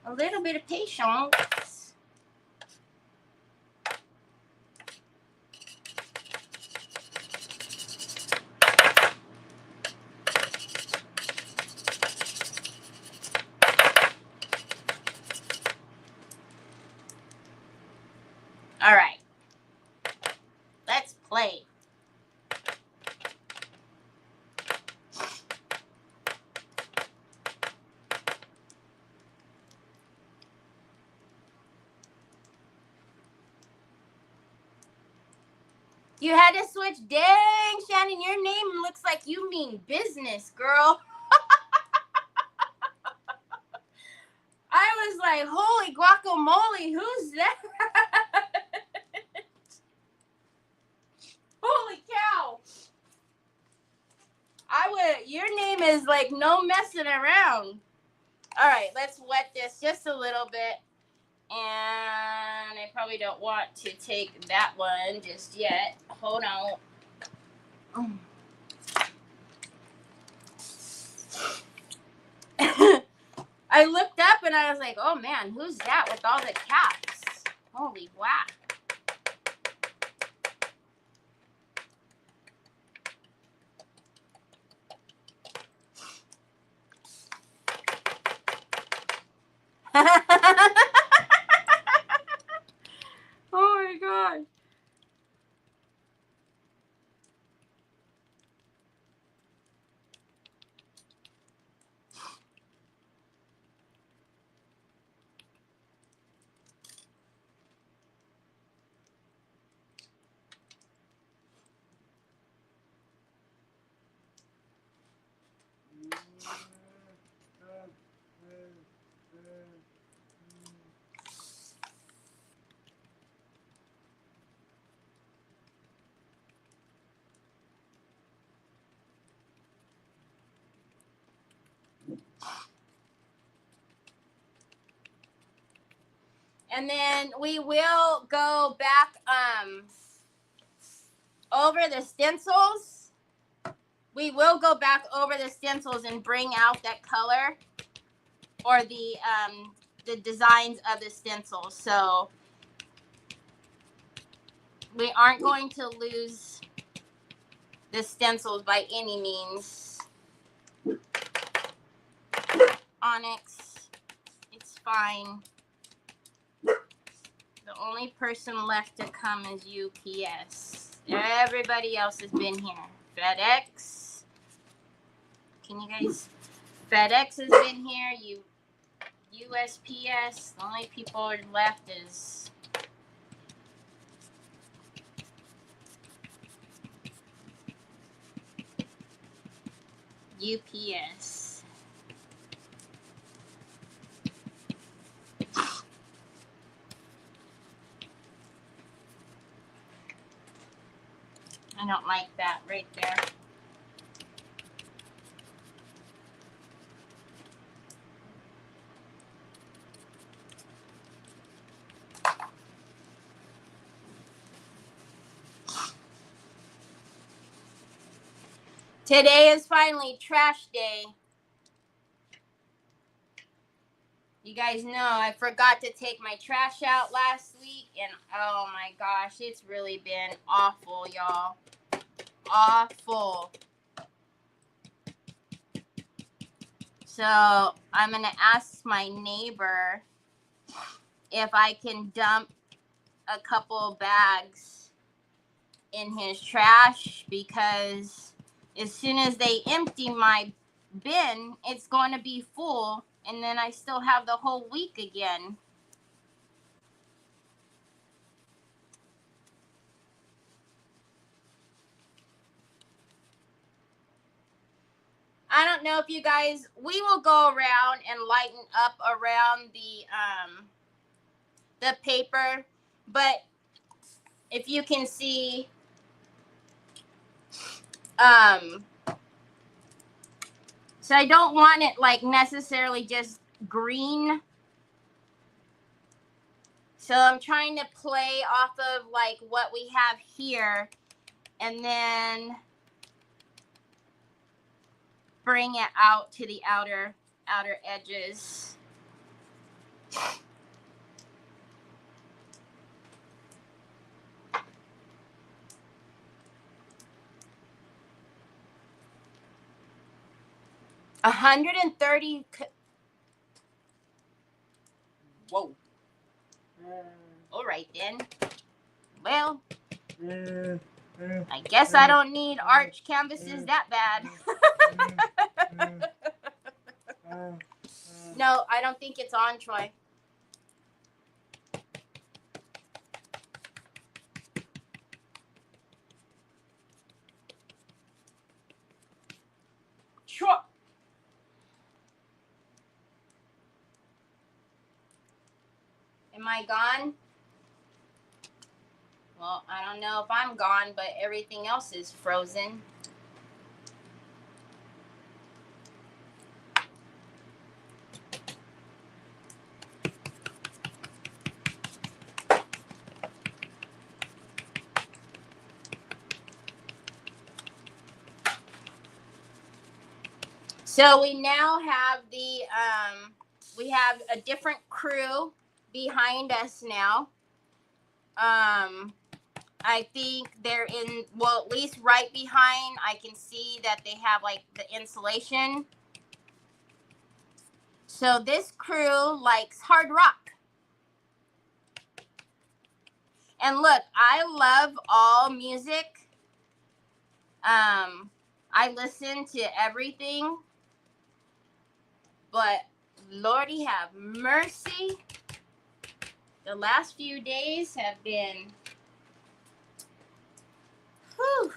A little bit of patience. All right. Let's play. You had to switch. Dang, Shannon, your name looks like you mean business, girl. I was like, holy guacamole, who's that? Holy cow. Your name is like no messing around. All right, let's wet this just a little bit. And I probably don't want to take that one just yet. Hold on. I looked up and I was like, oh man, who's that with all the caps? Holy wow. Oh my god. And then we will go back over the stencils. We will go back over the stencils and bring out that color or the designs of the stencils. So we aren't going to lose the stencils by any means. Onyx, it's fine. The only person left to come is UPS. Everybody else has been here. FedEx. Can you guys? FedEx has been here. USPS. The only people left is UPS. I don't like that right there. Today is finally trash day. You guys know I forgot to take my trash out last week, and oh my gosh, it's really been awful, y'all. Awful. So I'm going to ask my neighbor if I can dump a couple bags in his trash, because as soon as they empty my bin, it's going to be full, and then I still have the whole week again. I don't know if you guys, we will go around and lighten up around the paper, but if you can see, so I don't want it like necessarily just green. So I'm trying to play off of like what we have here and then bring it out to the outer edges. $130. Whoa. All right then. Well, I guess I don't need arch canvases that bad. No, I don't think it's on, Troy. Sure. Am I gone? Well, I don't know if I'm gone, but everything else is frozen. So we now have we have a different crew behind us now. I think they're in, well, at least right behind, I can see that they have like the insulation. So this crew likes hard rock. And look, I love all music. I listen to everything. But Lordy have mercy. The last few days have been, whew.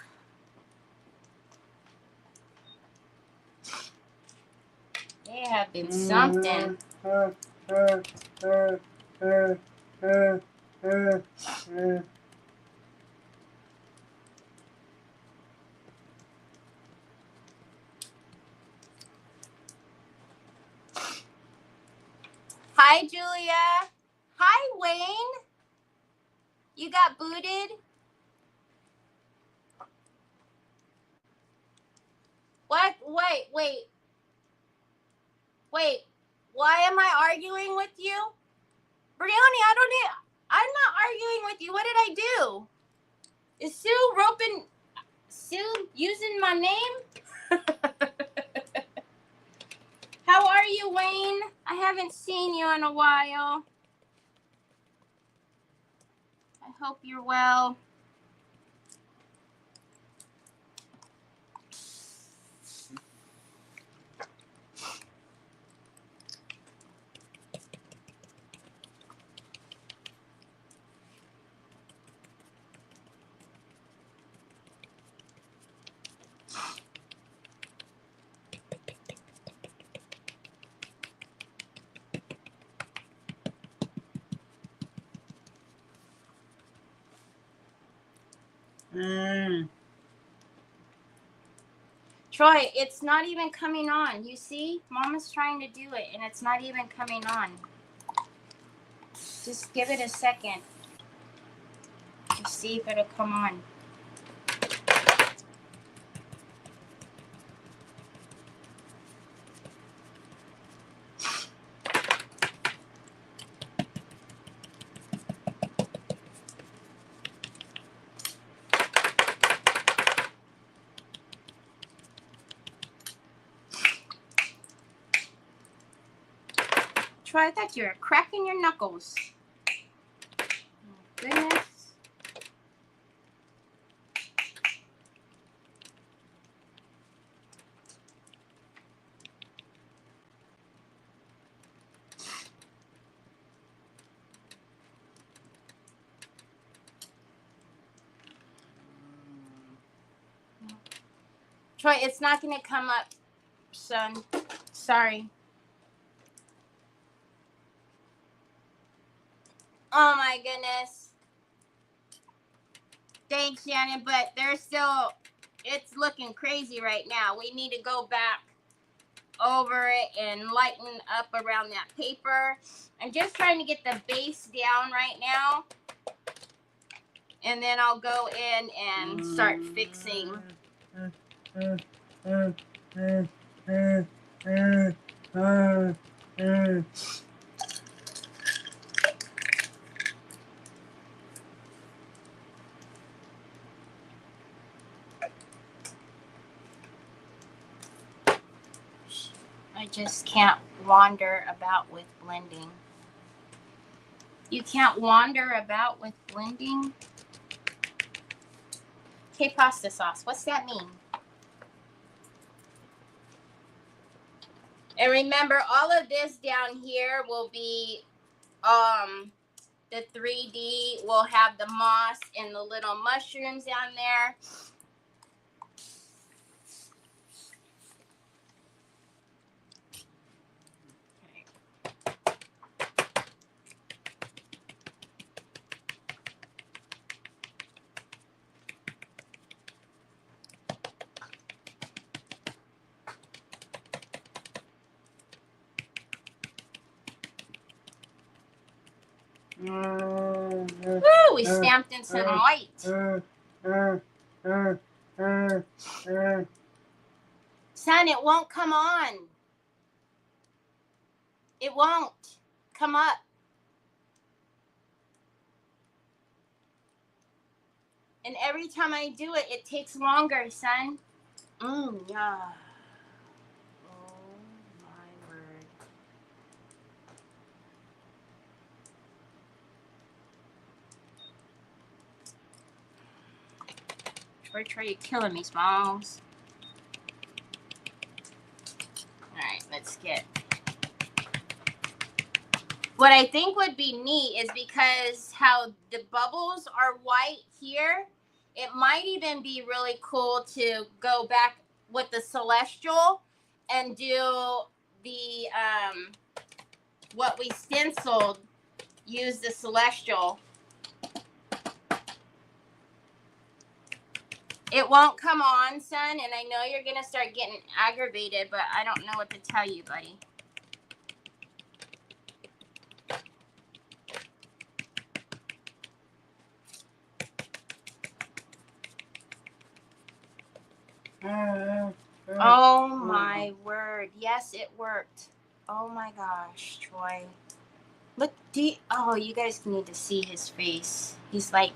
They have been something. Hi, Julia. Hi, Wayne. You got booted? What? Wait. Why am I arguing with you? Brianni, I'm not arguing with you. What did I do? Is Sue using my name? How are you, Wayne? I haven't seen you in a while. I hope you're well. Troy, it's not even coming on. You see? Mama's trying to do it, and it's not even coming on. Just give it a second to see if it'll come on. Troy, I thought you were cracking your knuckles. Oh, goodness. Troy, it's not going to come up, son. Sorry. Oh, my goodness. Thanks, Shannon, but there's still, it's looking crazy right now. We need to go back over it and lighten up around that paper. I'm just trying to get the base down right now. And then I'll go in and start fixing. I just can't wander about with blending. You can't wander about with blending? Okay, pasta sauce. What's that mean? And remember, all of this down here will be the 3D. We'll have the moss and the little mushrooms down there. Woo, we stamped in some white. Son, it won't come on. It won't come up. And every time I do it, it takes longer, son. Yeah. Oh, my word. Troy, you're killing me, Smalls. All right, let's get... What I think would be neat is because how the bubbles are white here, it might even be really cool to go back with the Celestial and do the, what we stenciled, use the Celestial. It won't come on, son, and I know you're going to start getting aggravated, but I don't know what to tell you, buddy. Oh my word. Yes, it worked. Oh my gosh, Troy. Look, oh, you guys need to see his face. He's like,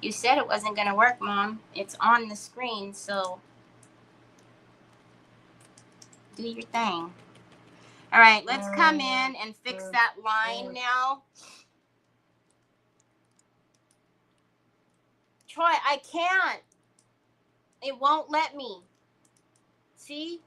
you said it wasn't going to work, Mom. It's on the screen, so do your thing. All right, let's come in and fix that line now. Troy, I can't. It won't let me. See?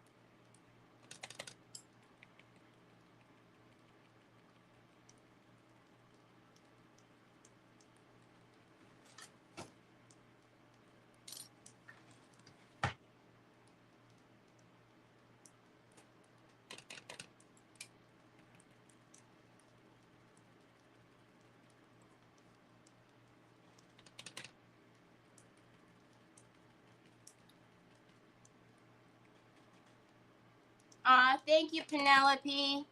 Thank you, Penelope.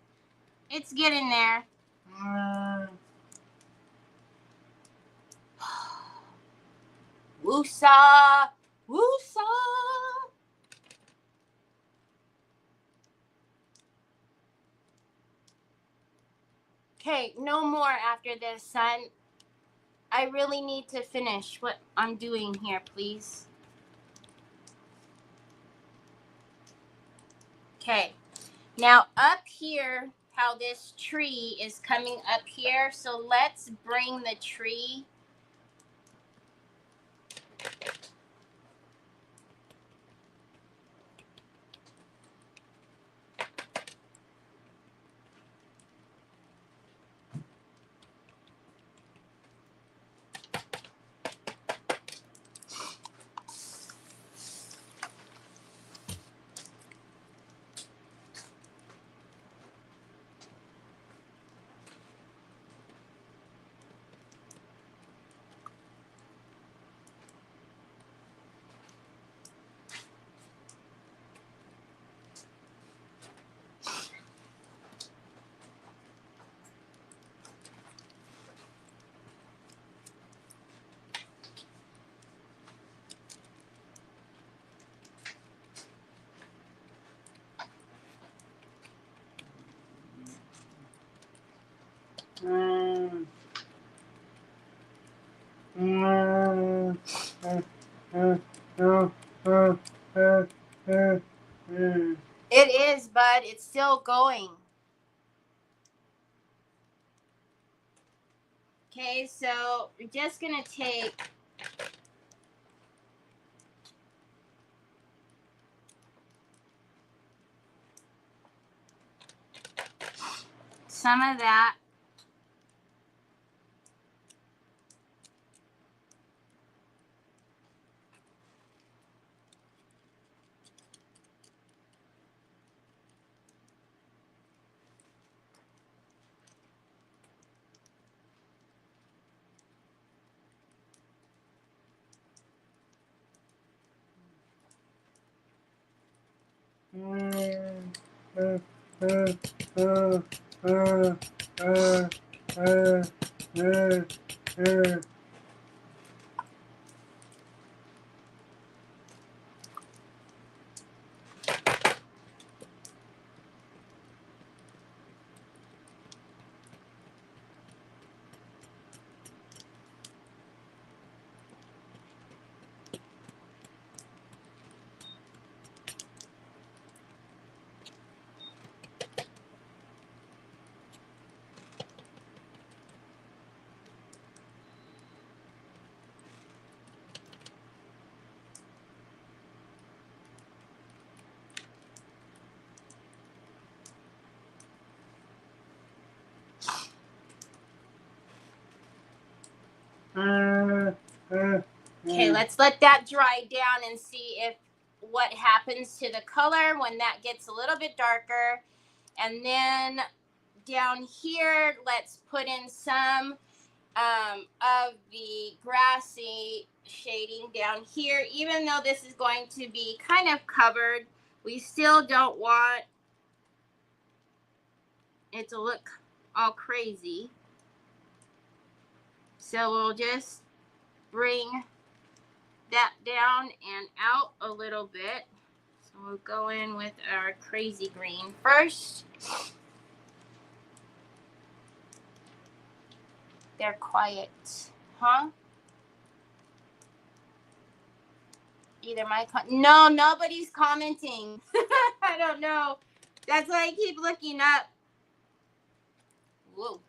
It's getting there. Woosa! Woosa! Okay, no more after this, son. I really need to finish what I'm doing here, please. Okay. Now, up here, how this tree is coming up here. So let's bring the tree. It is, bud. It's still going. Okay, so we're just going to take some of that. Okay, let's let that dry down and see if what happens to the color when that gets a little bit darker. And then down here, let's put in some of the grassy shading down here. Even though this is going to be kind of covered, we still don't want it to look all crazy. So we'll just bring that down and out a little bit. So we'll go in with our crazy green first. They're quiet, huh? Either no, nobody's commenting. I don't know. That's why I keep looking up. Whoa.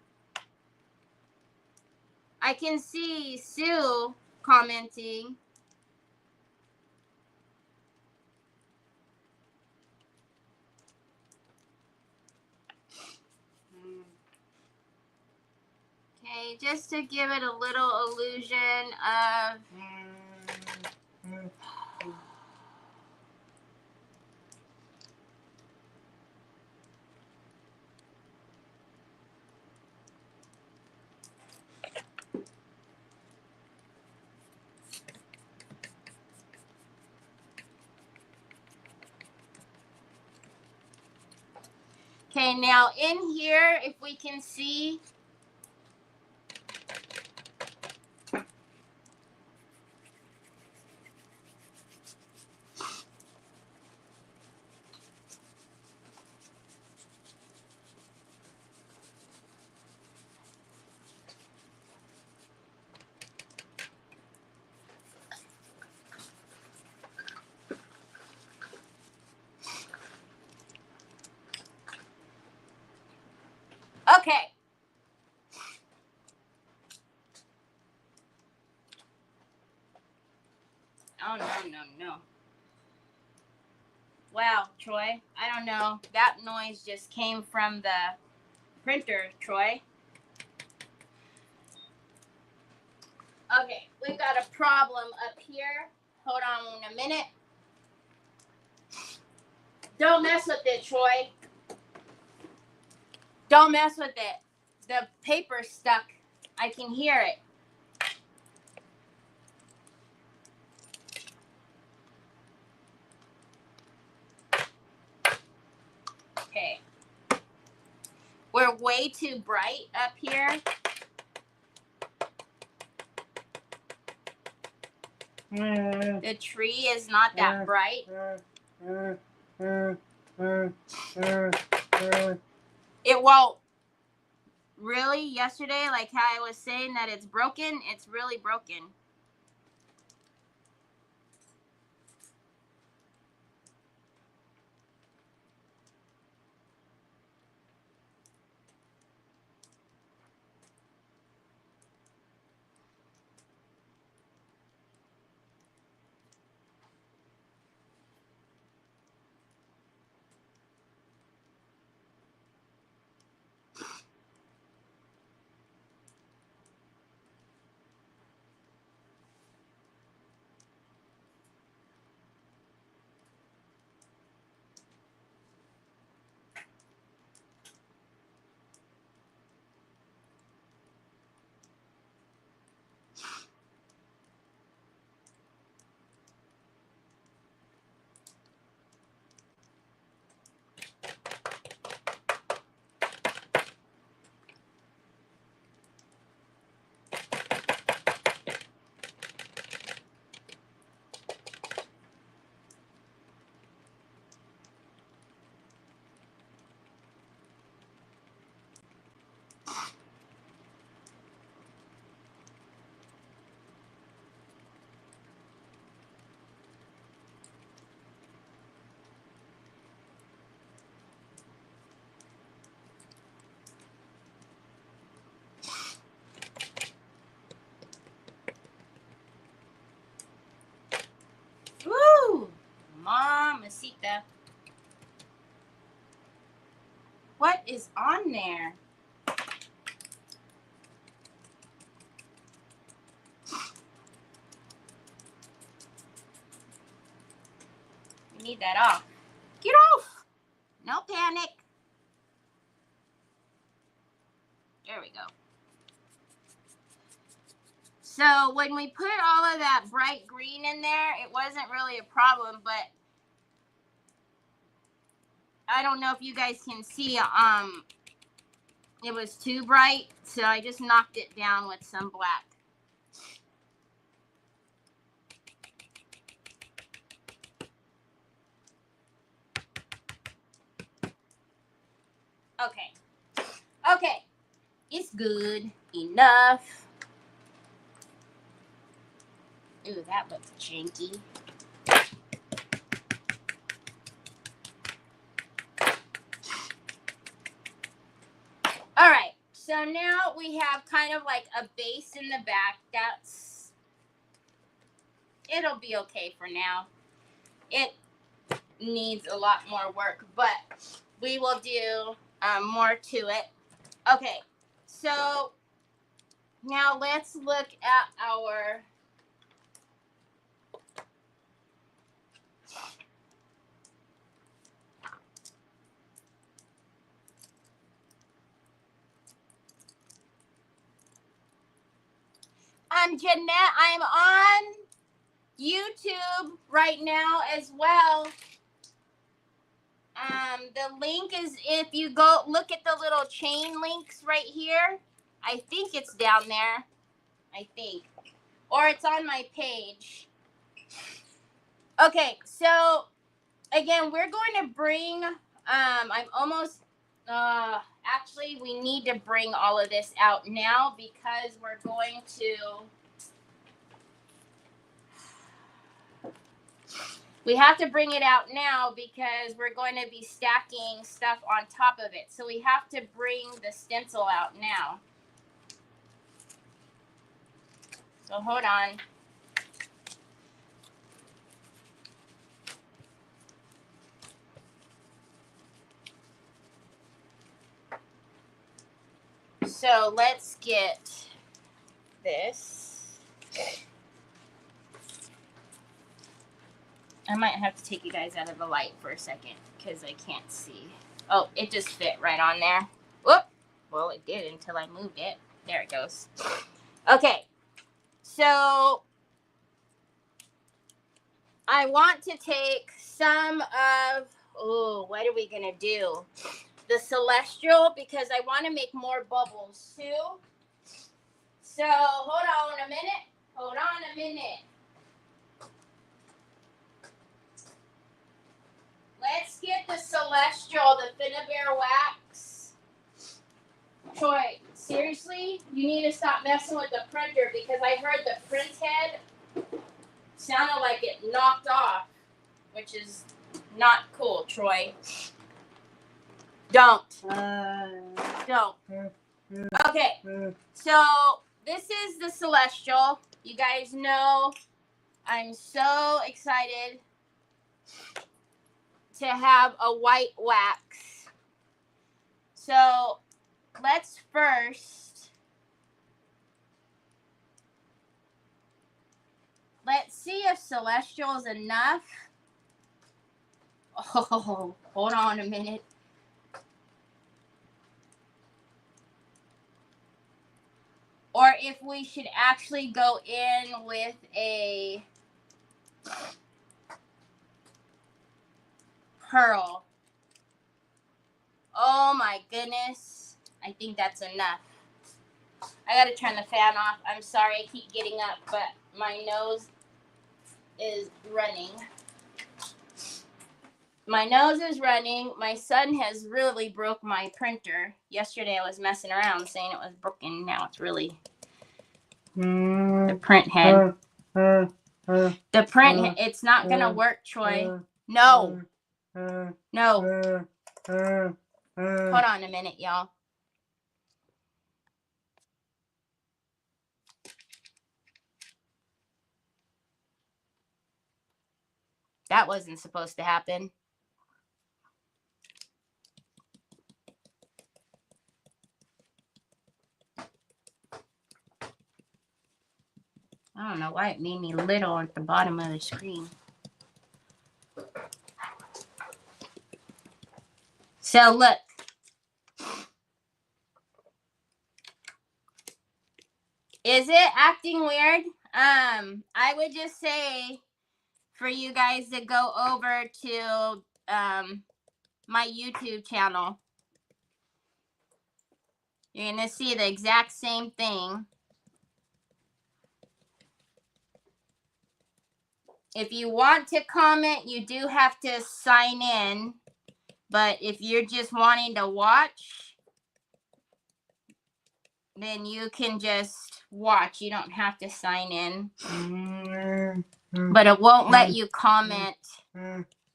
I can see Sue commenting. Okay, just to give it a little illusion of okay, now in here, if we can see, okay. Oh, no. Wow, Troy. I don't know. That noise just came from the printer, Troy. Okay, we've got a problem up here. Hold on a minute. Don't mess with it, Troy. Don't mess with it. The paper's stuck. I can hear it. Okay. We're way too bright up here. The tree is not that bright. It won't. Really? Yesterday, like how I was saying that it's broken, it's really broken. Mamacita. What is on there? We need that off. Get off! No panic. There we go. So when we put all of that bright green in there, it wasn't really a problem, but I don't know if you guys can see, it was too bright, so I just knocked it down with some black. Okay. Okay. It's good enough. Ooh, that looks janky. All right. So now we have kind of like a base in the back. It'll be okay for now. It needs a lot more work, but we will do more to it. Okay. So now let's look at our Jeanette. I'm on YouTube right now as well. The link is, if you go look at the little chain links right here. I think it's down there. I think. Or it's on my page. Okay, so again, we're going to bring, I'm almost, actually, we need to bring all of this out now because we're going to, we have to bring it out now because we're going to be stacking stuff on top of it. So we have to bring the stencil out now. So hold on. So let's get this. I might have to take you guys out of the light for a second because I can't see. Oh, it just fit right on there. Whoop. Well, it did until I moved it. There it goes. Okay. So I want to take some of, oh, what are we going to do? The Celestial, because I want to make more bubbles too. So hold on a minute. Hold on a minute. Let's get the Celestial, the Finnabair wax. Troy, seriously, you need to stop messing with the printer because I heard the print head sounded like it knocked off, which is not cool, Troy. Don't. Don't. Okay, so this is the Celestial. You guys know I'm so excited to have a white wax. So let's see if Celestial is enough. Oh, hold on a minute. Or if we should actually go in with a pearl. Oh my goodness. I think that's enough. I gotta turn the fan off. I'm sorry I keep getting up, but my nose is running. My nose is running. My son has really broke my printer. Yesterday I was messing around saying it was broken. Now it's really the print head. The print, it's not gonna work, Troy. No. No. Hold on a minute, y'all. That wasn't supposed to happen. I don't know why it made me little at the bottom of the screen. So look. Is it acting weird? I would just say for you guys to go over to my YouTube channel. You're going to see the exact same thing. If you want to comment, you do have to sign in. But if you're just wanting to watch, then you can just watch. You don't have to sign in. But it won't let you comment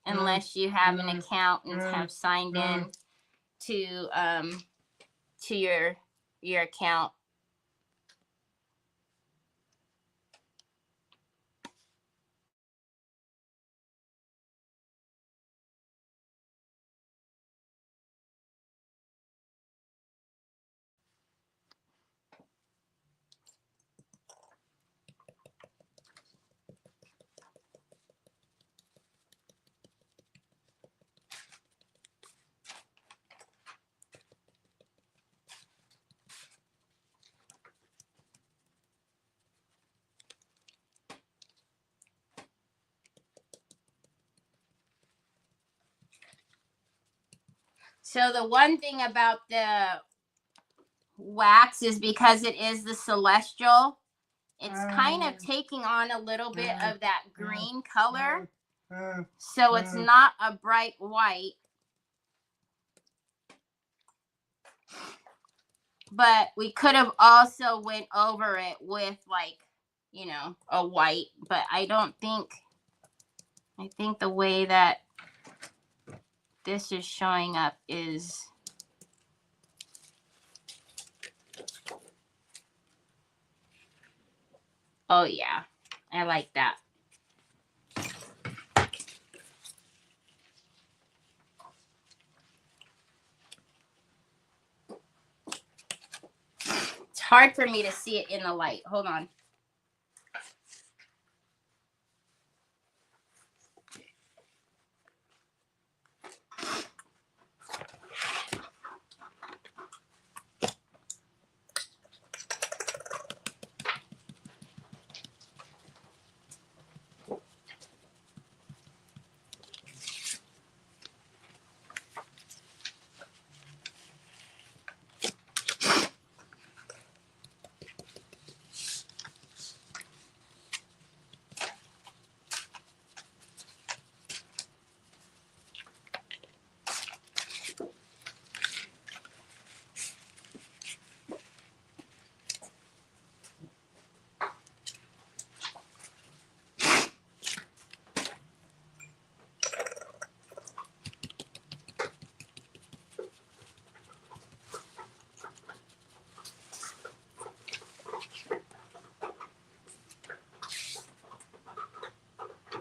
unless you have an account and have signed in to your account. So the one thing about the wax is because it is the celestial, it's kind of taking on a little bit of that green color. So it's not a bright white. But we could have also went over it with like, you know, a white. But I think the way that this is showing up is... Oh, yeah. I like that. It's hard for me to see it in the light. Hold on.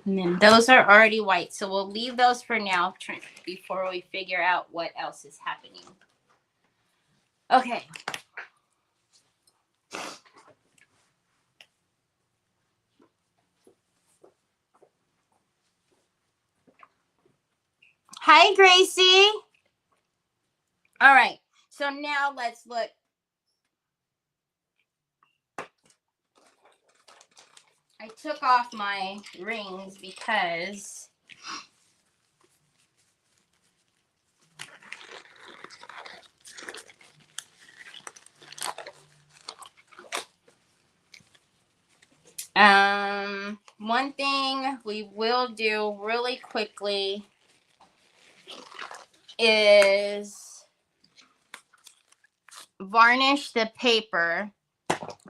And then those are already white. So we'll leave those for now before we figure out what else is happening. Okay. Hi, Gracie. All right. So now let's look. I took off my rings because one thing we will do really quickly is varnish the paper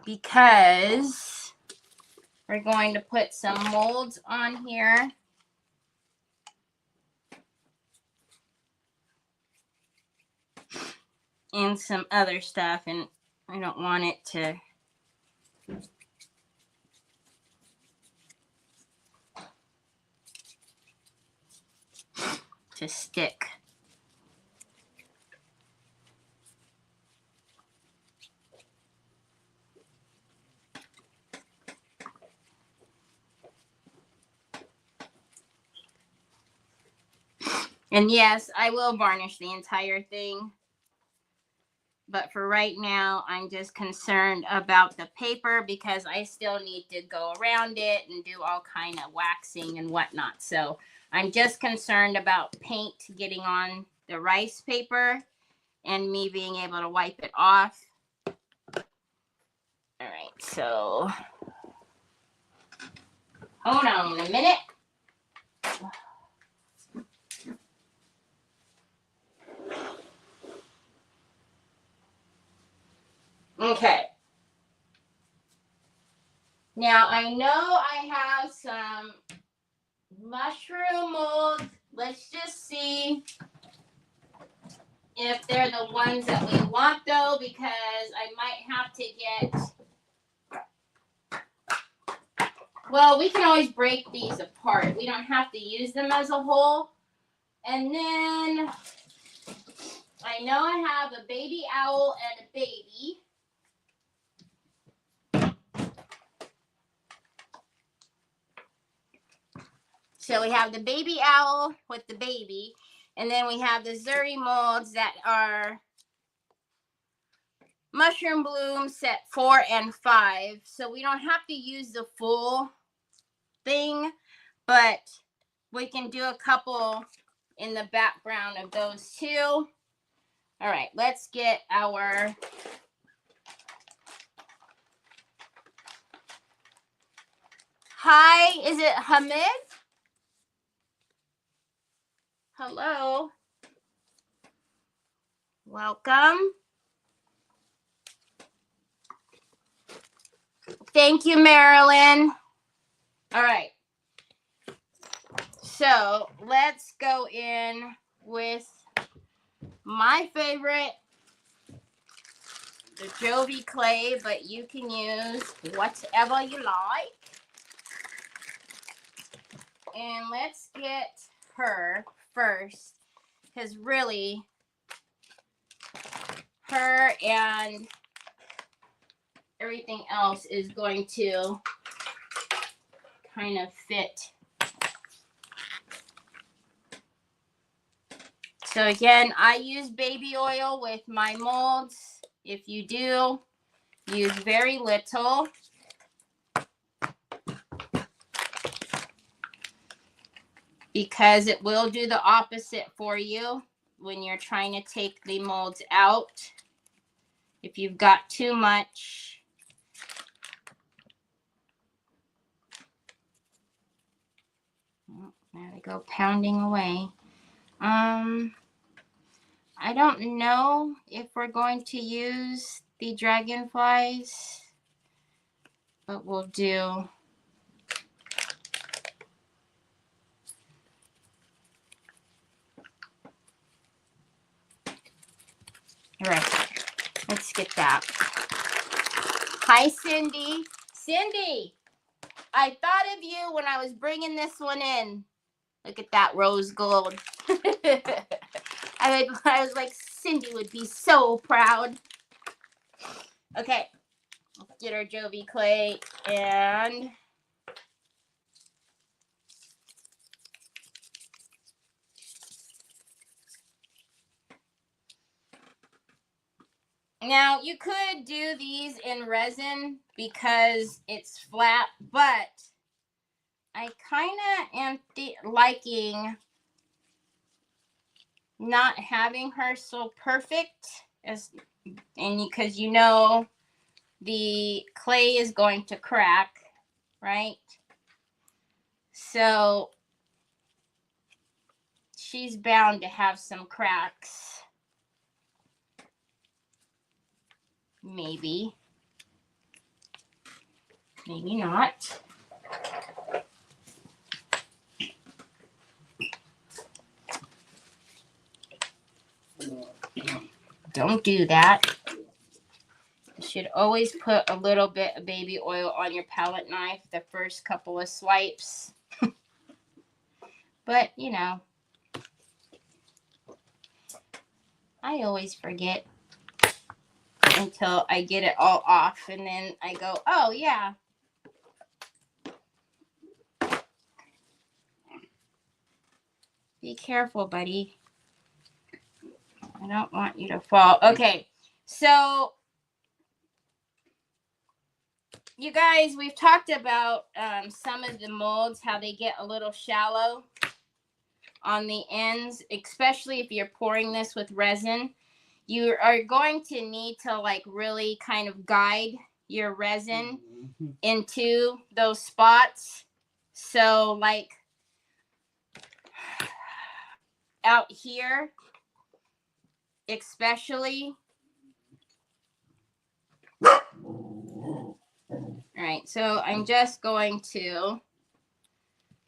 because we're going to put some molds on here. And some other stuff, and I don't want it to... to stick. And yes, I will varnish the entire thing. But for right now, I'm just concerned about the paper because I still need to go around it and do all kind of waxing and whatnot. So I'm just concerned about paint getting on the rice paper and me being able to wipe it off. All right, so hold on a minute. Okay. Now I know I have some mushroom molds. Let's just see if they're the ones that we want though, because I might have to get, well, we can always break these apart. We don't have to use them as a whole. And then I know I have a baby owl and a baby. So we have the baby owl with the baby, and then we have the Zuri molds that are mushroom bloom set 4 and 5. So we don't have to use the full thing, but we can do a couple in the background of those two. All right, let's get our hi, is it Hamid? Hello. Welcome. Thank you, Marilyn. All right. So let's go in with my favorite, the Jovi clay, but you can use whatever you like. And let's get her first, because really her and everything else is going to kind of fit. So again, I use baby oil with my molds. If you do, use very little. Because it will do the opposite for you when you're trying to take the molds out. If you've got too much, there we go, pounding away. I don't know if we're going to use the dragonflies, but we'll do. All right, let's get that. Hi, Cindy. Cindy, I thought of you when I was bringing this one in. Look at that rose gold. I was like, Cindy would be so proud. Okay, let's get our Jovi clay and now you could do these in resin because it's flat, but I kind of am liking not having her so perfect, and because you know the clay is going to crack, right? So she's bound to have some cracks. Maybe. Maybe not. Don't do that. You should always put a little bit of baby oil on your palette knife the first couple of swipes. But, you know. I always forget until I get it all off, and then I go, oh yeah. Be careful, buddy. I don't want you to fall. Okay, so you guys, we've talked about some of the molds, how they get a little shallow on the ends, especially if you're pouring this with resin. You are going to need to like really kind of guide your resin into those spots. So like out here, especially. All right, so I'm just going to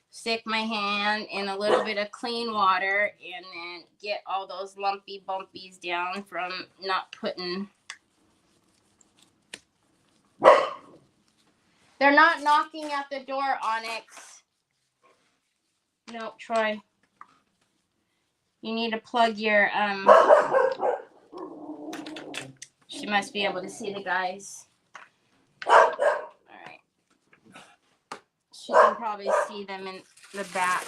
stick my hand in a little bit of clean water and then get all those lumpy bumpies down from not putting. They're not knocking at the door, Onyx. No, Troy. You need to plug your, she must be able to see the guys. All right. She can probably see them in the back.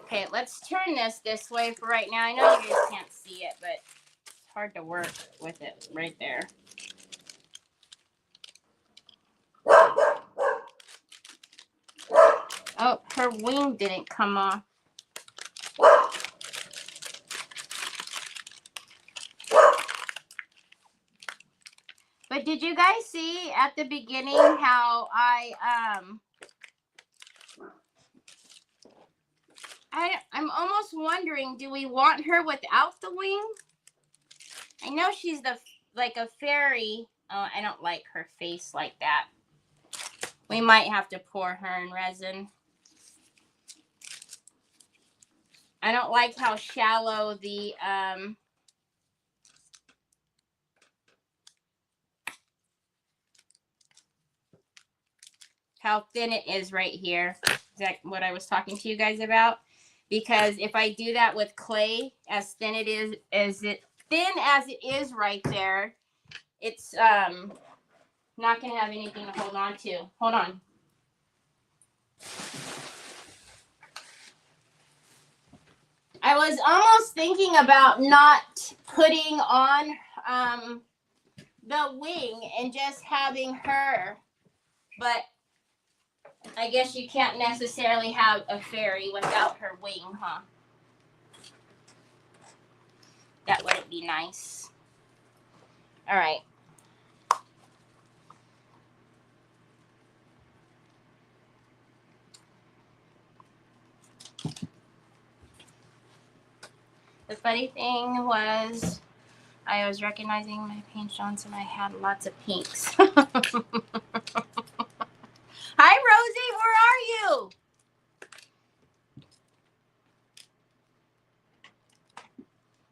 Okay, let's turn this way for right now. I know you guys can't see it, but it's hard to work with it right there. Oh, her wing didn't come off. But did you guys see at the beginning how I'm almost wondering, do we want her without the wing? I know she's like a fairy. Oh, I don't like her face like that. We might have to pour her in resin. I don't like how shallow the how thin it is right here. Is that what I was talking to you guys about? Because if I do that with clay, as thin it is, thin as it is right there, it's not gonna have anything to hold on to. Hold on. I was almost thinking about not putting on the wing and just having her, but I guess you can't necessarily have a fairy without her wing, huh? That wouldn't be nice. All right. The funny thing was I was recognizing my paint Johns and I had lots of pinks. Hi, Rosie. Where are you?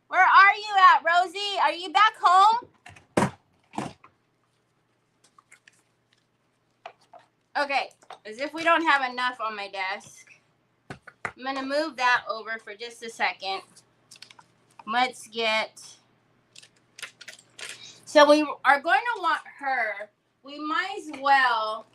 Where are you at, Rosie? Are you back home? Okay, as if we don't have enough on my desk. I'm going to move that over for just a second. Let's get... So we are going to want her. We might as well...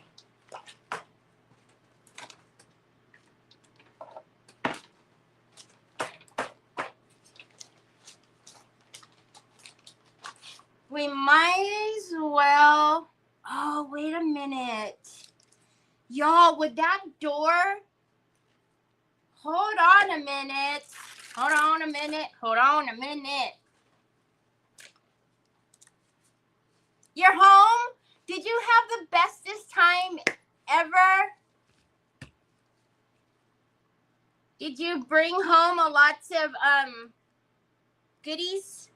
We might as well... Oh, wait a minute. Y'all, with that door... Hold on a minute. Hold on a minute. Hold on a minute. You're home? Did you have the bestest time ever? Did you bring home a lots of goodies?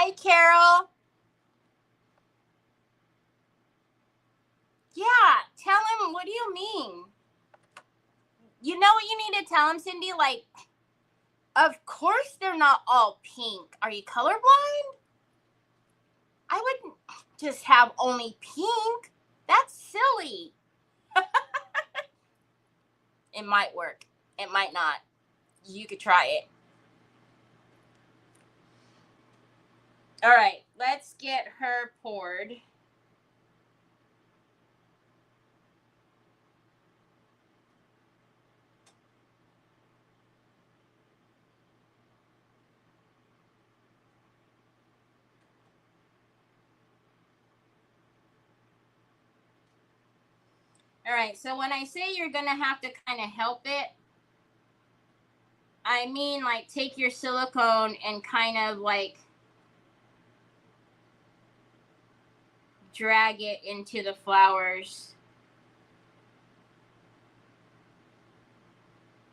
Hi, Carol. Yeah, tell him, what do you mean? You know what you need to tell him, Cindy? Like, of course they're not all pink. Are you colorblind? I wouldn't just have only pink. That's silly. It might work. It might not. You could try it. All right, let's get her poured. All right, so when I say you're going to have to kind of help it, I mean like take your silicone and kind of like drag it into the flowers.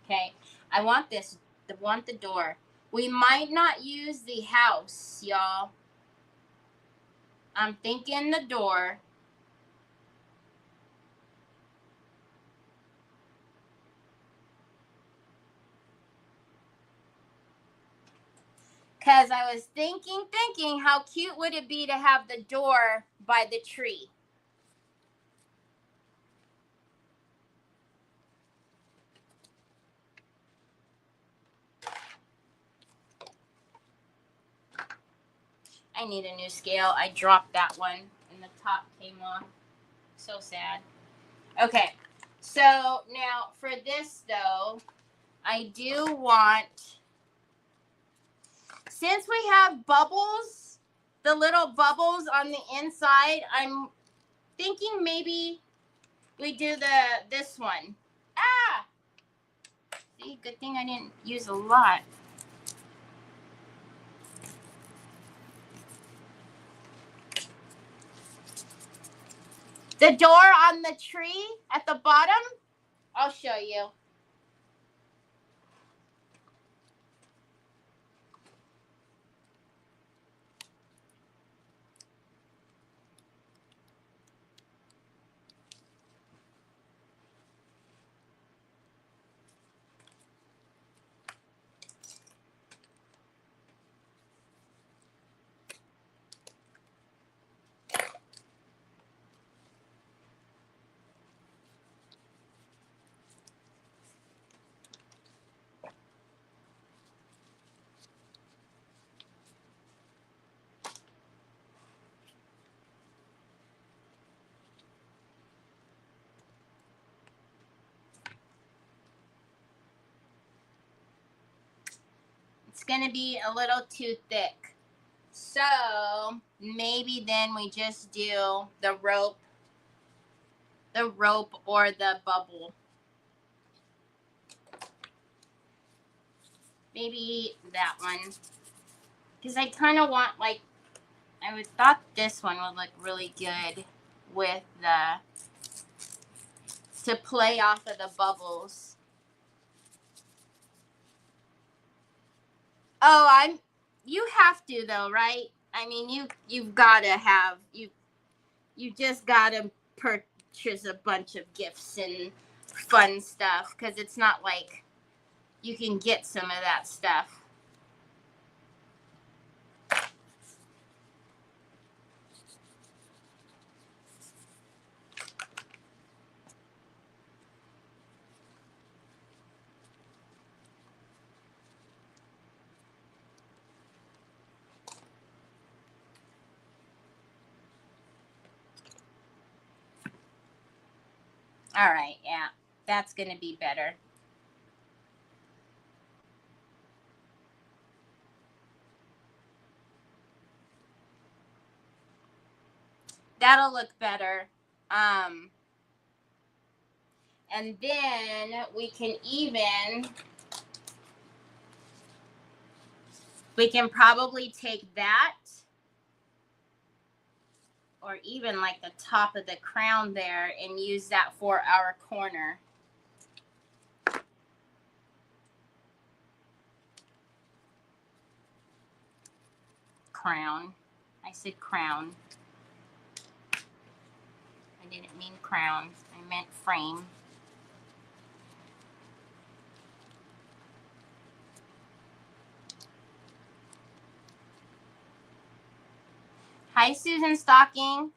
Okay, I want the door. We might not use the house, y'all. I'm thinking the door. Because I was thinking, how cute would it be to have the door by the tree? I need a new scale. I dropped that one and the top came off. So sad. Okay, so now for this though, I do want, since we have bubbles, the little bubbles on the inside, I'm thinking maybe we do this one. Ah! See, good thing I didn't use a lot. The door on the tree at the bottom, I'll show you. It's going to be a little too thick. So maybe then we just do the rope or the bubble. Maybe that one. Because I kind of want, like, I thought this one would look really good with to play off of the bubbles. Oh, you have to though, right? I mean, you've got to have, you just got to purchase a bunch of gifts and fun stuff, because it's not like you can get some of that stuff. All right, yeah, that's going to be better. That'll look better. And then we can probably take that, or even like the top of the crown there, and use that for our corner. crown. I said crown. I didn't mean crown. I meant frame. Hi, Susan Stocking.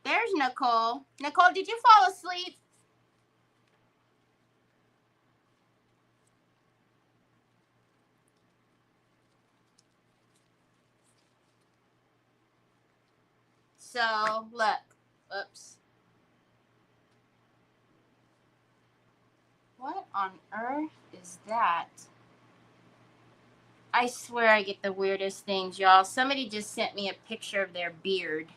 There's Nicole. Nicole, did you fall asleep? So, look. Oops. What on earth is that? I swear I get the weirdest things, y'all. Somebody just sent me a picture of their beard.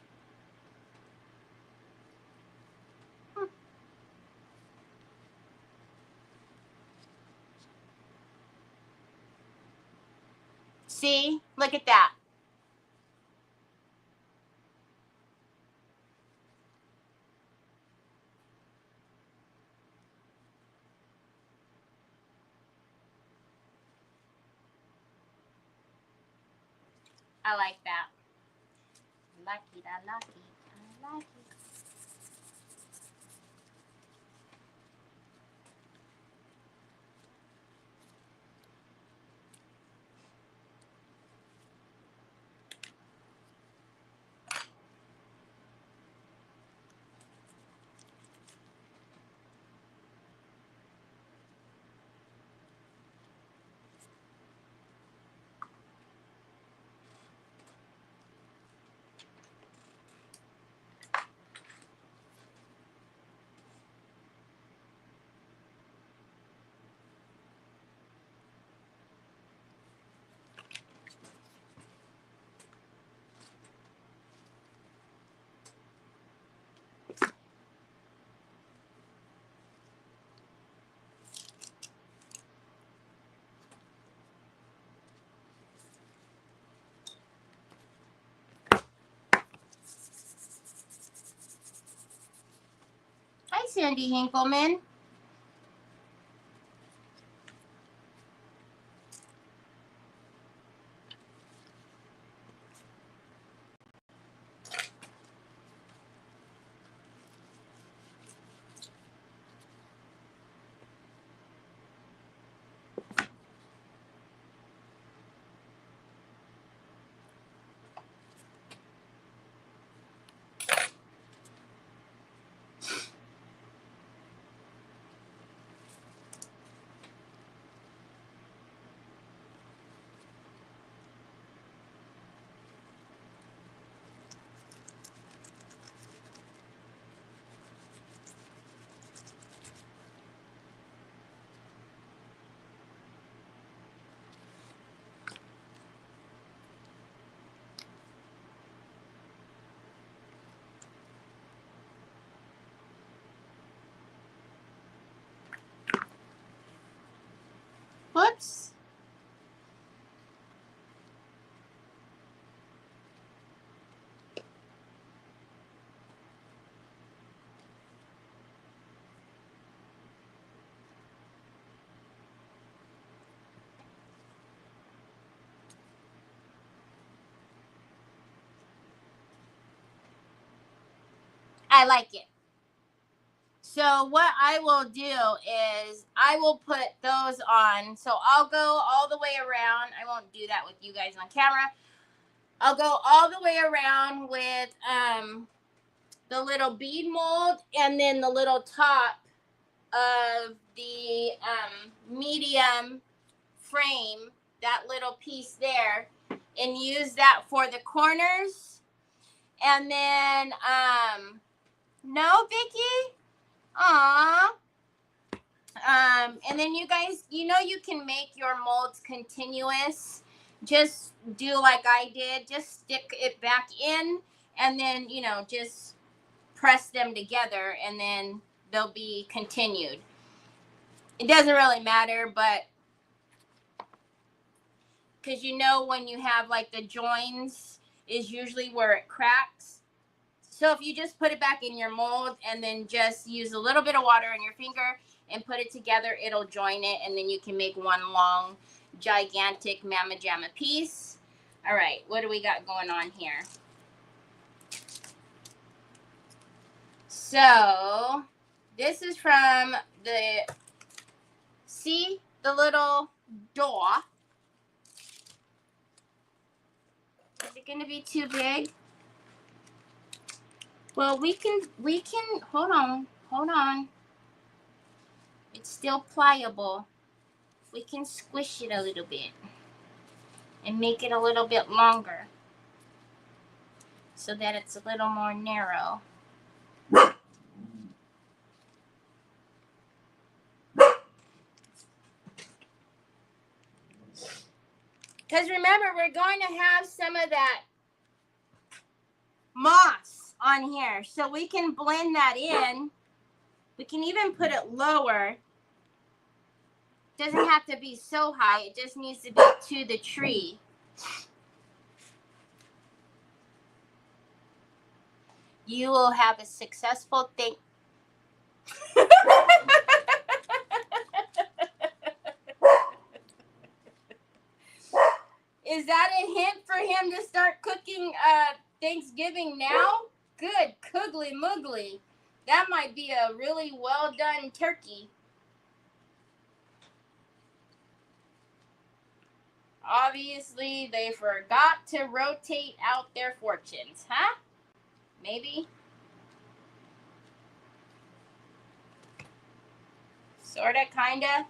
See? Look at that. I like that. I like it. I like it. I like it. Hi, Sandy Hinkleman. Whoops. I like it. So what I will do is I will put those on. So I'll go all the way around. I won't do that with you guys on camera. I'll go all the way around with the little bead mold and then the little top of the medium frame, that little piece there, and use that for the corners. And then, no, Vicky? Aww. And then you guys, you know, you can make your molds continuous. Just do like I did. Just stick it back in and then, you know, just press them together and then they'll be continued. It doesn't really matter, but because you know when you have like the joins is usually where it cracks. So if you just put it back in your mold and then just use a little bit of water on your finger and put it together, it'll join it, and then you can make one long, gigantic Mama Jamma piece. All right, what do we got going on here? So, this is from the, see the little door? Is it going to be too big? Well, we can, hold on. It's still pliable. We can squish it a little bit and make it a little bit longer so that it's a little more narrow. Because remember, we're going to have some of that moss on here, so we can blend that in. We can even put it lower. Doesn't have to be so high. It just needs to be to the tree. You will have a successful thing. Is that a hint for him to start cooking Thanksgiving now? Good, coogly moogly. That might be a really well done turkey. Obviously, they forgot to rotate out their fortunes, huh? Maybe? Sorta, kinda.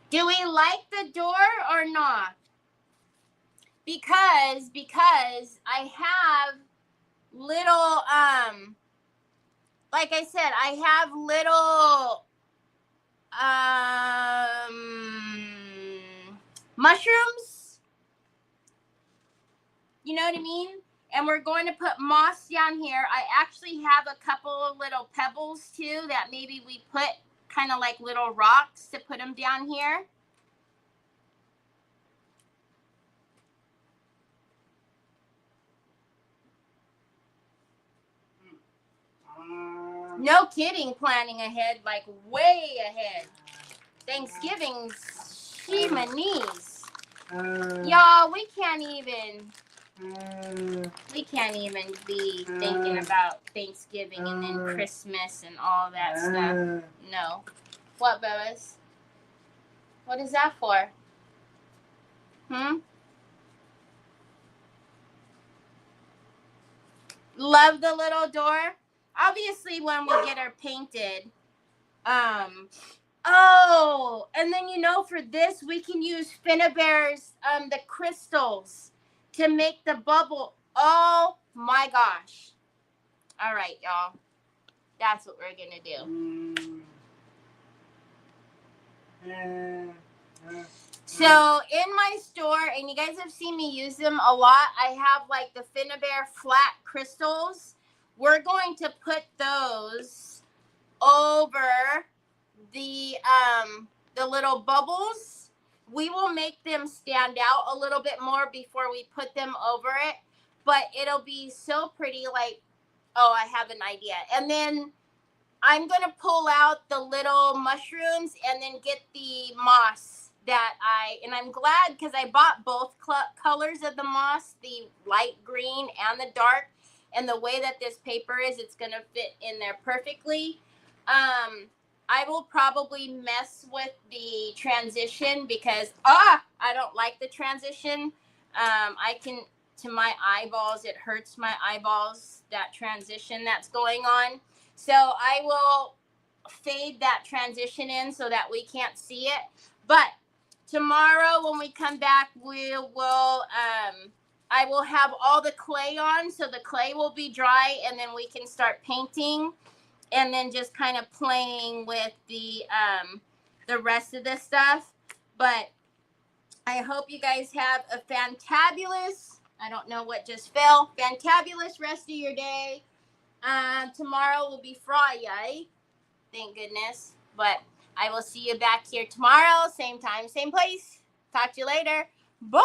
Do we like the door or not? Because I have little, like I said, I have little, mushrooms. You know what I mean? And we're going to put moss down here. I actually have a couple of little pebbles too that maybe we put kind of like little rocks to put them down here. No kidding, planning ahead, like way ahead. Thanksgiving's shimanies. Y'all, we can't even be thinking about Thanksgiving and then Christmas and all that stuff. No. What, Bubba's? What is that for? Love the little door. Obviously, when we get her painted, oh, and then for this we can use Finnabare's the crystals to make the bubble. Oh my gosh! All right, y'all, that's what we're gonna do. So in my store, and you guys have seen me use them a lot, I have like the Finnabare flat crystals. We're going to put those over the little bubbles. We will make them stand out a little bit more before we put them over it, but it'll be so pretty. Like, oh, I have an idea. And then I'm going to pull out the little mushrooms and then get the moss and I'm glad because I bought both colors of the moss, the light green and the dark, and the way that this paper is, it's going to fit in there perfectly. I will probably mess with the transition because I don't like the transition. To my eyeballs, it hurts my eyeballs, that transition that's going on. So I will fade that transition in so that we can't see it. But tomorrow when we come back, I will have all the clay on, so the clay will be dry, and then we can start painting and then just kind of playing with the rest of the stuff. But I hope you guys have a fantabulous, I don't know what just fell, fantabulous rest of your day. Tomorrow will be Friday. Thank goodness. But I will see you back here tomorrow. Same time, same place. Talk to you later. Bye.